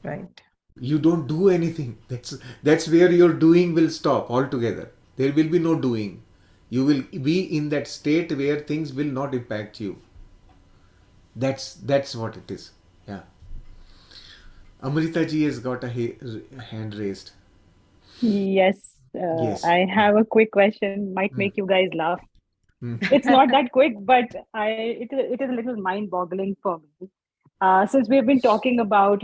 right.
You don't do anything. That's where your doing will stop altogether. There will be no doing. You will be in that state where things will not impact you. That's what it is. Yeah. Amrita ji has got a hand raised.
Yes,
Yes.
I have a quick question. Might make you guys laugh. It's not that quick, but it is a little mind-boggling for me. Since we've been talking about,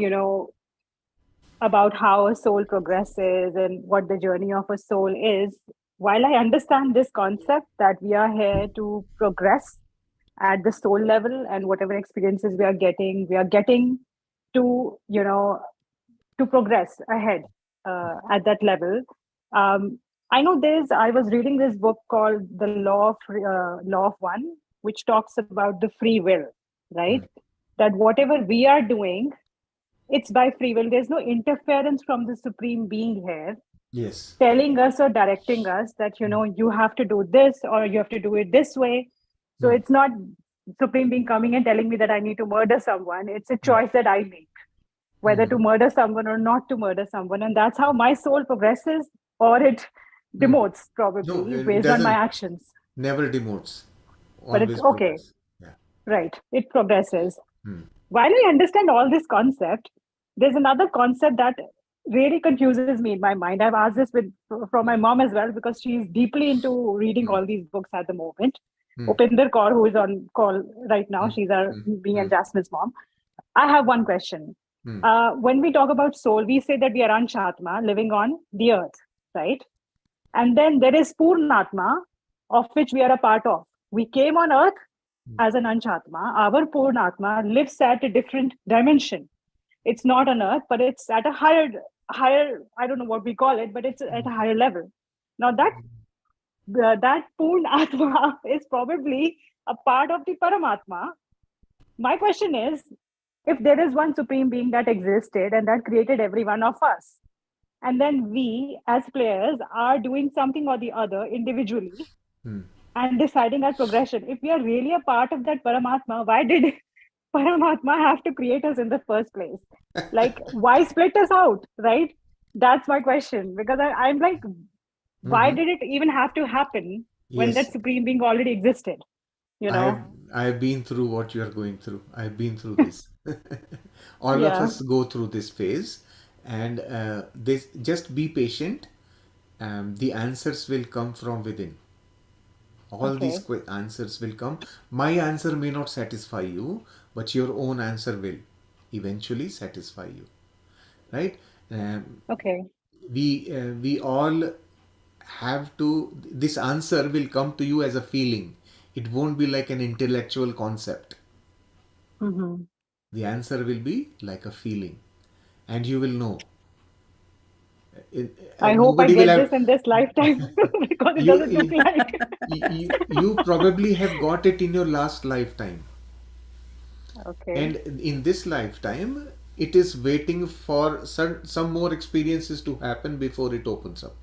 about how a soul progresses and what the journey of a soul is, while I understand this concept that we are here to progress at the soul level, and whatever experiences we are getting to, to progress ahead at that level. I know I was reading this book called The Law of One, which talks about the free will, right? That whatever we are doing, it's by free will. There's no interference from the supreme being here
Yes.
telling us or directing us that, you have to do this or you have to do it this way. So it's not supreme being coming and telling me that I need to murder someone. It's a choice that I make, whether to murder someone or not to murder someone. And that's how my soul progresses, or it demotes probably
No, it
based on my
doesn't.
actions.
Never demotes.
But it's
Always
okay.
progress. Yeah.
Right. It progresses. While I understand all this concept, there's another concept that really confuses me in my mind. I've asked this from my mom as well, because she's deeply into reading all these books at the moment. Upinder Kaur, who is on call right now, she's me and Jasmine's mom. I have one question. When we talk about soul, we say that we are Anshatma living on the earth, right? And then there is Purnatma, of which we are a part of. We came on earth as an Anshatma. Our Purnatma lives at a different dimension. It's not on earth, but it's at a higher, I don't know what we call it, but it's at a higher level. Now that Purnatma is probably a part of the Paramatma. My question is, if there is one supreme being that existed and that created every one of us, and then we as players are doing something or the other individually and deciding our progression, if we are really a part of that Paramatma, why did Paramatma have to create us in the first place? Like, why split us out, right? That's my question, because I'm like, why did it even have to happen when that supreme being already existed?
I've been through what you are going through. I've been through this. All of us go through this phase, and this just be patient. The answers will come from within. All these answers will come. My answer may not satisfy you, but your own answer will eventually satisfy you, right? We all have to. This answer will come to you as a feeling. It won't be like an intellectual concept. The answer will be like a feeling, and you will know.
I hope I get this in this lifetime, because it doesn't look like.
You probably have got it in your last lifetime. And in this lifetime, it is waiting for some more experiences to happen before it opens up.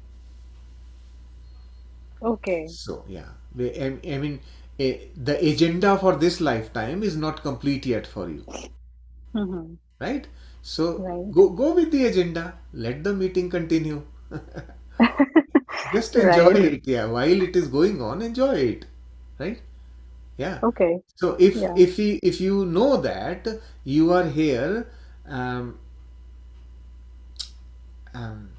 So, yeah. I mean, the agenda for this lifetime is not complete yet for you. Right? So, go with the agenda. Let the meeting continue. Just enjoy it. Yeah. While it is going on, enjoy it. Right? Yeah. So if you know that you are here, um,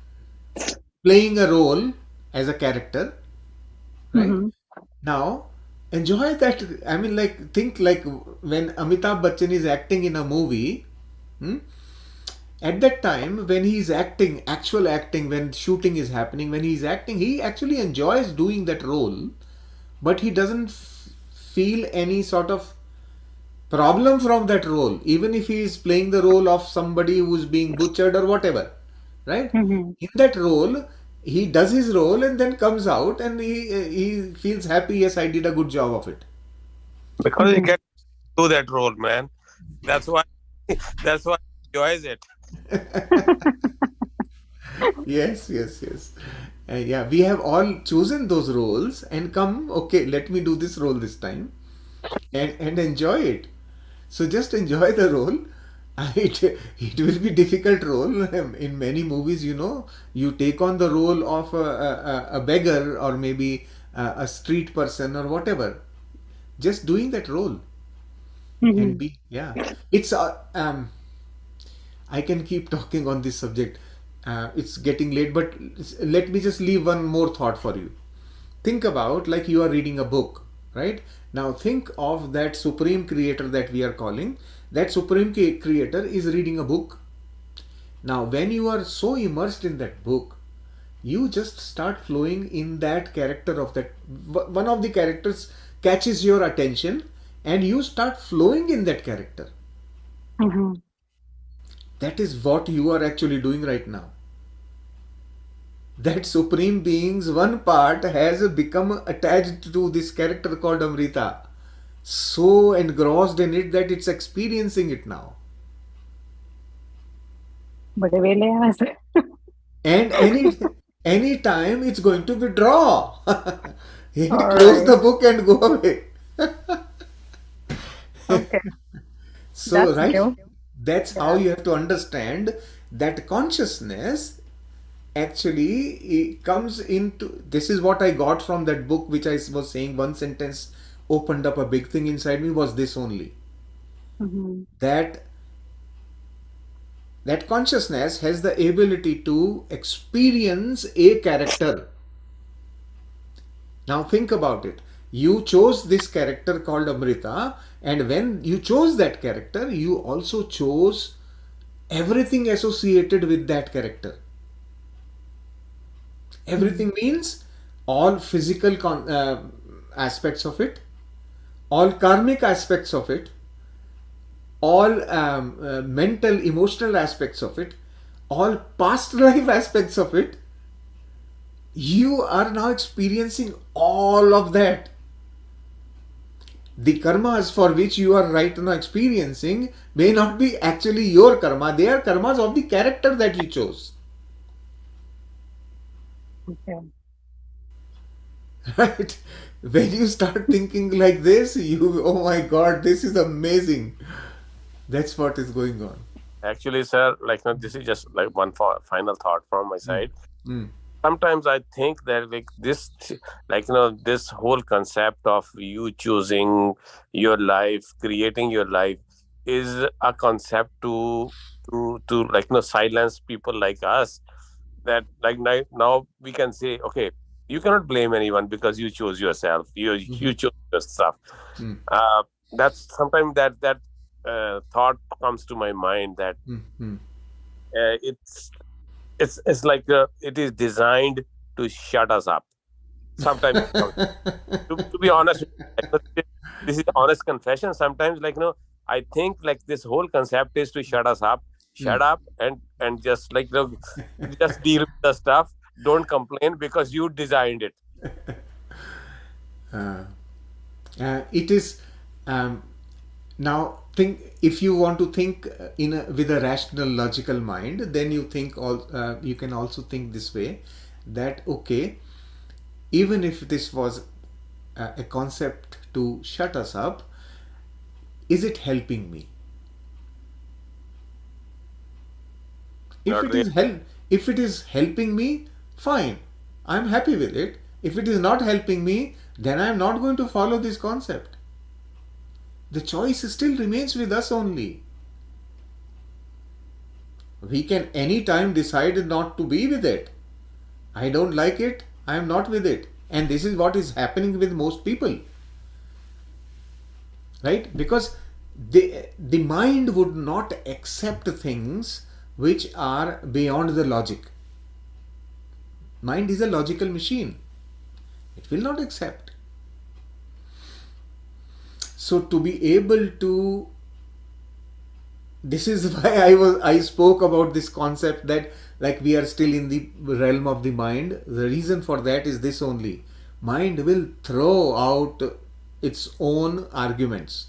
playing a role as a character, right? Now, enjoy that. I mean, like, think like when Amitabh Bachchan is acting in a movie, hmm, at that time when he's acting, actual acting, when shooting is happening, when he's acting, he actually enjoys doing that role, but he doesn't feel any sort of problem from that role, even if he is playing the role of somebody who's being butchered or whatever, right? In that role, he does his role and then comes out and he feels happy. Yes, I did a good job of it.
Because he can do that role, man. That's why. That's why he enjoys it.
Yes, yes, yes. Yeah, we have all chosen those roles and come, okay, let me do this role this time and enjoy it. So just enjoy the role. It will be difficult role. In many movies, you take on the role of a beggar or maybe a street person or whatever. Just doing that role and be, yeah. It's I can keep talking on this subject. It's getting late, but let me just leave one more thought for you. Think about like you are reading a book, right? Now think of that supreme creator that we are calling. That supreme creator is reading a book. Now when you are so immersed in that book, you just start flowing in that character of that. One of the characters catches your attention and you start flowing in that character. That is what you are actually doing right now. That supreme being's one part has become attached to this character called Amrita, so engrossed in it that it's experiencing it now. And any time it's going to withdraw and close the book and go away.
Okay.
So
That's
right,
new.
that's how you have to understand that consciousness actually it comes into. This is what I got from that book, which I was saying one sentence opened up a big thing inside me, was this only. That consciousness has the ability to experience a character. Now think about it. You chose this character called Amrita, and when you chose that character, you also chose everything associated with that character. Everything means all physical aspects of it, all karmic aspects of it, all mental, emotional aspects of it, all past life aspects of it. You are now experiencing all of that. The karmas for which you are right now experiencing may not be actually your karma. They are karmas of the character that you chose.
Okay.
Right? When you start thinking like this, oh my God, this is amazing. That's what is going on.
Actually, sir, this is just like one final thought from my side. Sometimes I think that this whole concept of you choosing your life, creating your life, is a concept to silence people like us. That now we can say, okay, you cannot blame anyone because you chose yourself. You chose your stuff. That's sometimes that thought comes to my mind that it's like it is designed to shut us up. Sometimes, to be honest, this is honest confession. Sometimes, I think this whole concept is to shut us up. Shut up and just just deal with the stuff. Don't complain because you designed it.
It is. Now think, if you want to think with a rational, logical mind, then you can also think this way, that okay, even if this was a concept to shut us up, is it helping me? If it is helping me, fine, I'm happy with it. If it is not helping me, then I'm not going to follow this concept. The choice still remains with us only. We can anytime decide not to be with it. I don't like it, I am not with it. And this is what is happening with most people. Right? Because the mind would not accept things which are beyond the logic. Mind is a logical machine. It will not accept. So to be able to, this is why I spoke about this concept that like we are still in the realm of the mind. The reason for that is this only. Mind will throw out its own arguments.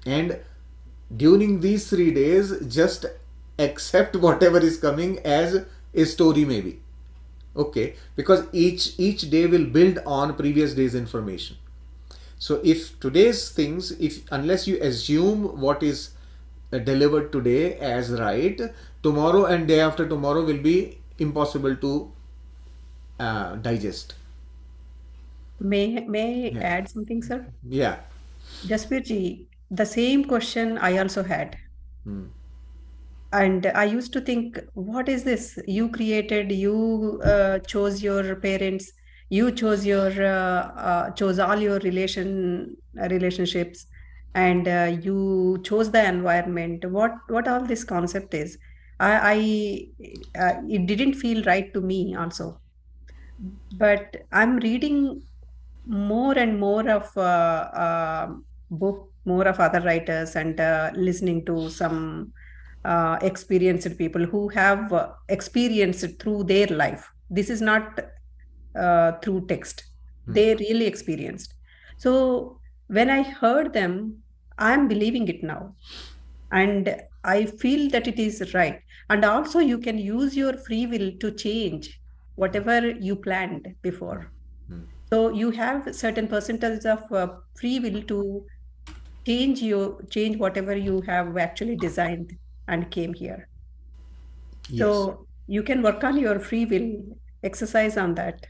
And during these 3 days, just accept whatever is coming as a story maybe. Okay, because each day will build on previous day's information. So if today's things, unless you assume what is delivered today as right, tomorrow and day after tomorrow will be impossible to digest.
May I add something, sir?
Yeah.
Jasbirji, the same question I also had. And I used to think, what is this? You created, you chose your parents, you chose your chose all your relationships, and you chose the environment. What all this concept is? It didn't feel right to me also. But I'm reading more and more of book, more of other writers, and listening to some experienced people who have experienced through their life. This is not through text. They really experienced. So when I heard them, I'm believing it now. And I feel that it is right. And also you can use your free will to change whatever you planned before. So you have certain percentage of free will to change whatever you have actually designed and came here.
Yes.
So you can work on your free will, exercise on that.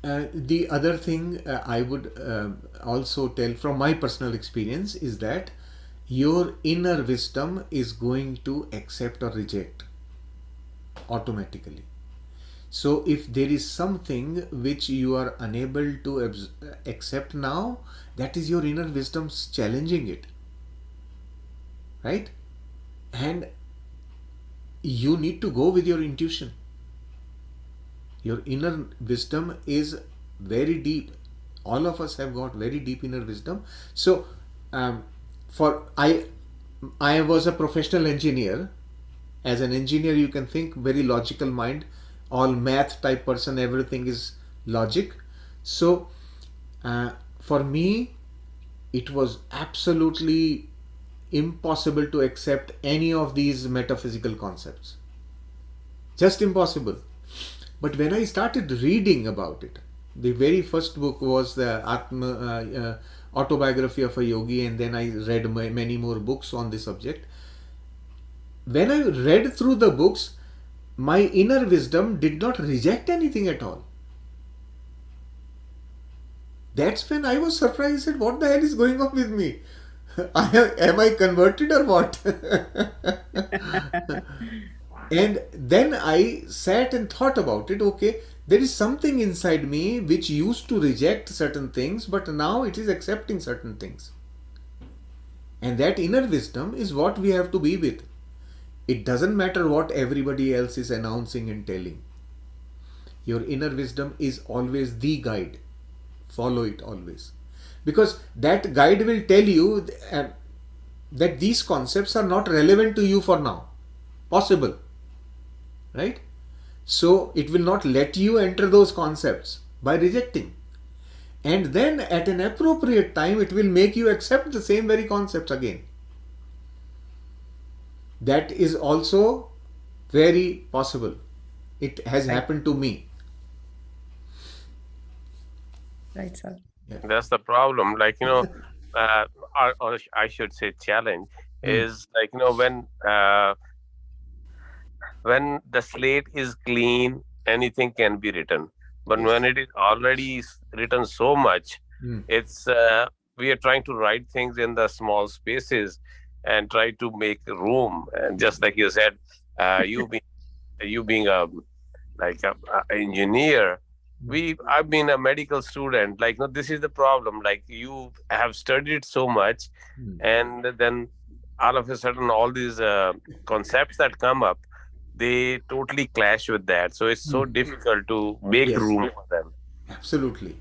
The other thing I would also tell from my personal experience is that your inner wisdom is going to accept or reject automatically. So if there is something which you are unable to accept now, that is your inner wisdom challenging it. Right? And you need to go with your intuition. Your inner wisdom is very deep. All of us have got very deep inner wisdom. So I was a professional engineer. As an engineer, you can think very logical mind, all math type person, everything is logic. So for me, it was absolutely impossible to accept any of these metaphysical concepts. Just impossible. But when I started reading about it, the very first book was the autobiography of a yogi, and then I read many more books on the subject. When I read through the books, my inner wisdom did not reject anything at all. That's when I was surprised at what the hell is going on with me. Am I converted or what? And then I sat and thought about it. Okay, there is something inside me which used to reject certain things, but now it is accepting certain things. And that inner wisdom is what we have to be with. It doesn't matter what everybody else is announcing and telling. Your inner wisdom is always the guide. Follow it always. Because that guide will tell you that these concepts are not relevant to you for now. Possible. Right? So it will not let you enter those concepts by rejecting. And then at an appropriate time, it will make you accept the same very concepts again. That is also very possible. It has happened to me.
Right, sir.
Yeah.
That's the problem. Like, or I should say challenge is like, when the slate is clean, anything can be written. But when it is already written so much, it's we are trying to write things in the small spaces and try to make room. And just like you said, you being a engineer, I've been a medical student. Like, no, this is the problem. Like, you have studied so much, and then all of a sudden, all these concepts that come up, they totally clash with that. So it's so difficult to make
Yes.
room for them.
Absolutely.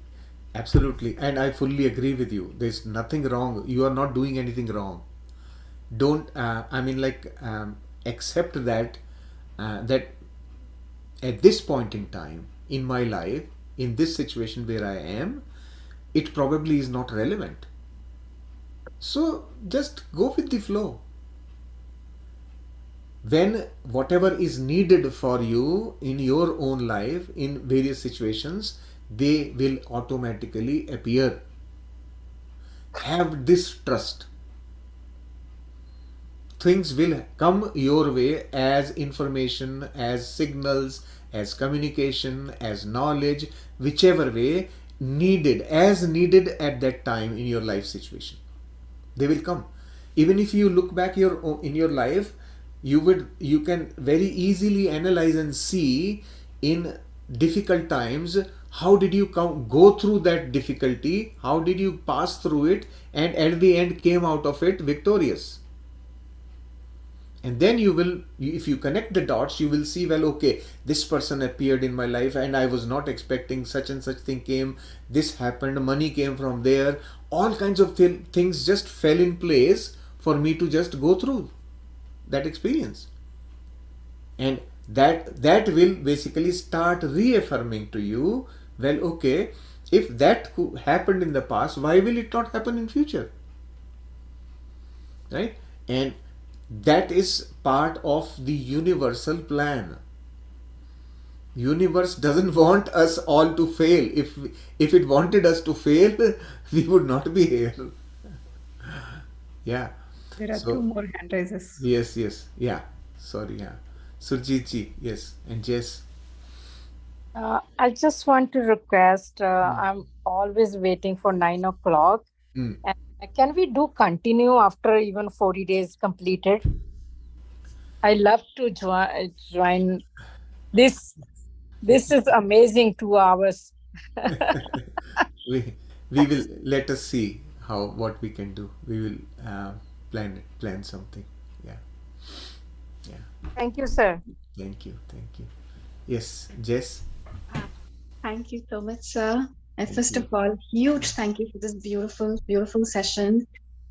Absolutely. And I fully agree with you. There's nothing wrong. You are not doing anything wrong. Don't, accept that, that at this point in time in my life, in this situation where I am, it probably is not relevant. So just go with the flow. When whatever is needed for you in your own life in various situations, they will automatically appear. Have this trust. Things will come your way as information, as signals, as communication, as knowledge, whichever way needed, as needed at that time in your life situation. They will come. Even if you look back in your life, you can very easily analyze and see in difficult times how did you go through that difficulty, how did you pass through it, and at the end came out of it victorious. And then if you connect the dots, you will see, well, okay, this person appeared in my life and I was not expecting, such and such thing came, this happened, money came from there, all kinds of things just fell in place for me to just go through that experience. And that will basically start reaffirming to you, well, okay, if that happened in the past, why will it not happen in future? Right? And that is part of the universal plan. Universe doesn't want us all to fail. If it wanted us to fail, we would not be here. Yeah.
There are two more hand raises.
Yes. Yeah. Sorry. Yeah. Surjit ji. Yes. And Jess.
I just want to request, I'm always waiting for 9 o'clock. And can we do continue after even 40 days completed? I love to join this. This is amazing 2 hours.
we will, let us see what we can do. We will plan something. Yeah.
Thank you, sir.
Thank you. Yes, Jess.
Thank you so much, sir. And first of all, huge thank you for this beautiful session.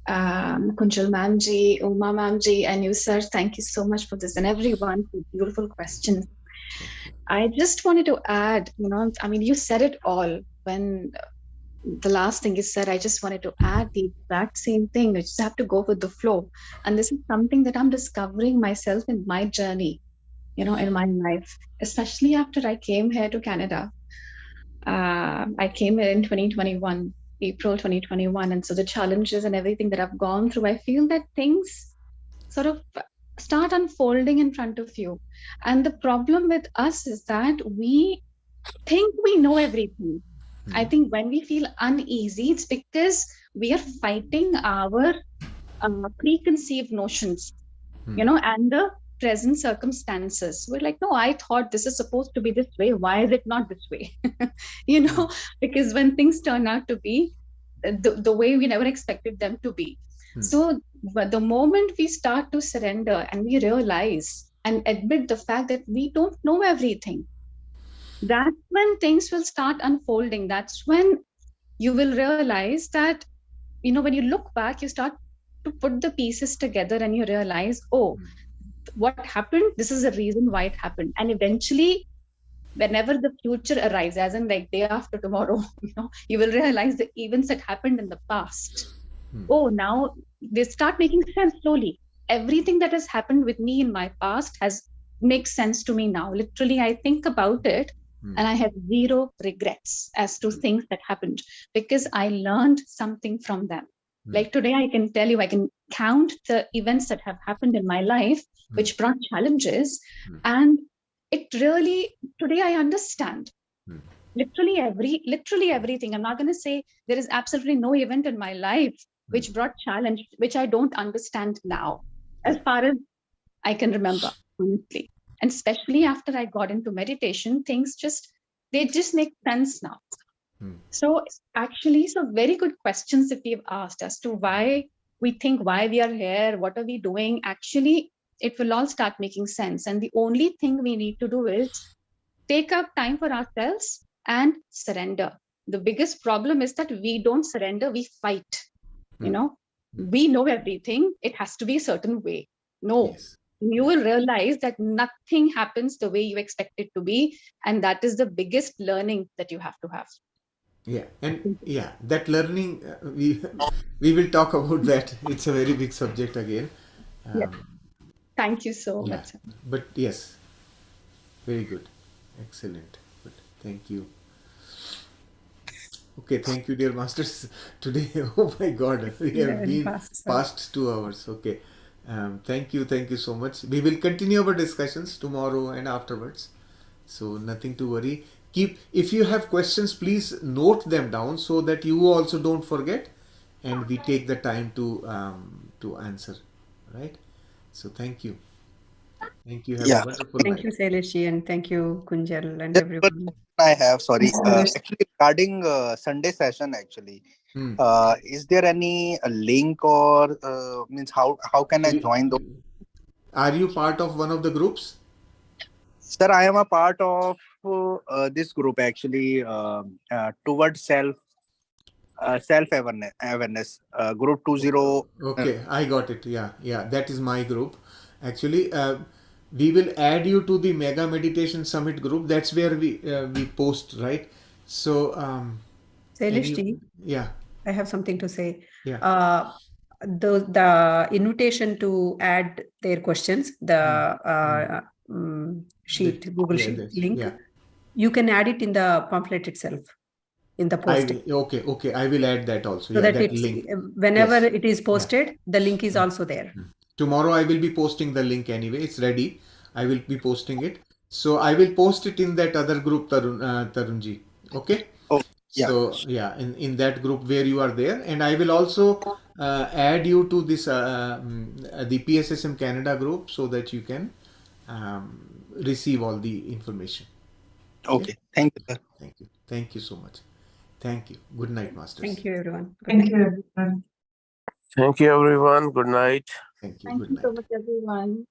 Kunjal ma'am ji, Uma ma'am ji, and you, sir, thank you so much for this, and everyone for beautiful questions. I just wanted to add, you said it all. When the last thing you said, I just wanted to add the exact same thing. You just have to go with the flow. And this is something that I'm discovering myself in my journey, in my life, especially after I came here to Canada. I came here in 2021, April 2021. And so the challenges and everything that I've gone through, I feel that things sort of start unfolding in front of you. And the problem with us is that we think we know everything. I think when we feel uneasy, it's because we are fighting our preconceived notions, and the present circumstances. We're like, no, I thought this is supposed to be this way. Why is it not this way? Because when things turn out to be the way we never expected them to be. So the moment we start to surrender and we realize and admit the fact that we don't know everything, that's when things will start unfolding. That's when you will realize that, when you look back, you start to put the pieces together and you realize, oh, what happened? This is the reason why it happened. And eventually, whenever the future arrives, as in like day after tomorrow, you will realize the events that happened in the past. Oh, now they start making sense slowly. Everything that has happened with me in my past makes sense to me now. Literally, I think about it and I have zero regrets as to things that happened because I learned something from them. Like today, I can tell you, I can count the events that have happened in my life, which brought challenges. And it really, today I understand literally everything. I'm not going to say there is absolutely no event in my life which brought challenge, which I don't understand now, as far as I can remember. honestly. And especially after I got into meditation, they just make sense now. So actually, very good questions that we've asked as to why we think why we are here, what are we doing? Actually, it will all start making sense. And the only thing we need to do is take up time for ourselves and surrender. The biggest problem is that we don't surrender, we fight. You know, we know everything. It has to be a certain way. No, you will realize that nothing happens the way you expect it to be. And that is the biggest learning that you have to have.
Yeah, and yeah, that learning, we will talk about that. It's a very big subject again.
Thank you so much.
But yes, very good. Excellent. Good. Thank you. Okay, thank you, dear masters. Today, oh my God, we have been past 2 hours. Okay. Thank you so much. We will continue our discussions tomorrow and afterwards. So nothing to worry. If you have questions, please note them down so that you also don't forget, and we take the time to answer. Right? So thank you. Thank you. Have a wonderful night.
Thank you, Sailesh, and thank you, Kunjal, and
Just
everyone.
one I have, sorry. Actually, regarding Sunday session, actually, is there any link or means how can I join those?
Are you part of one of the groups?
Sir, I am a part of this group actually towards self-awareness, group 20.
Okay, I got it. Yeah, that is my group. Actually, we will add you to the Mega Meditation Summit group. That's where we post, right? So,
Sailesh,
yeah,
I have something to say.
Yeah.
The invitation to add their questions, the sheet, Google Sheet link, you can add it in the pamphlet itself, in the posting.
Okay, I will add that also.
So that
that link.
Whenever it is posted, the link is also there.
Tomorrow I will be posting the link anyway. It's ready. I will be posting it. So I will post it in that other group, Tarunji. Okay.
Oh, yeah.
So yeah, in that group where you are there, and I will also add you to this the PSSM Canada group so that you can receive all the information.
Okay. Thank you, sir.
Thank you so much. Thank you. Good night, masters.
Thank you, everyone.
Thank you, everyone.
Thank you, everyone. Good night.
Thank you.
Thank
Good
you
night.
so much, everyone.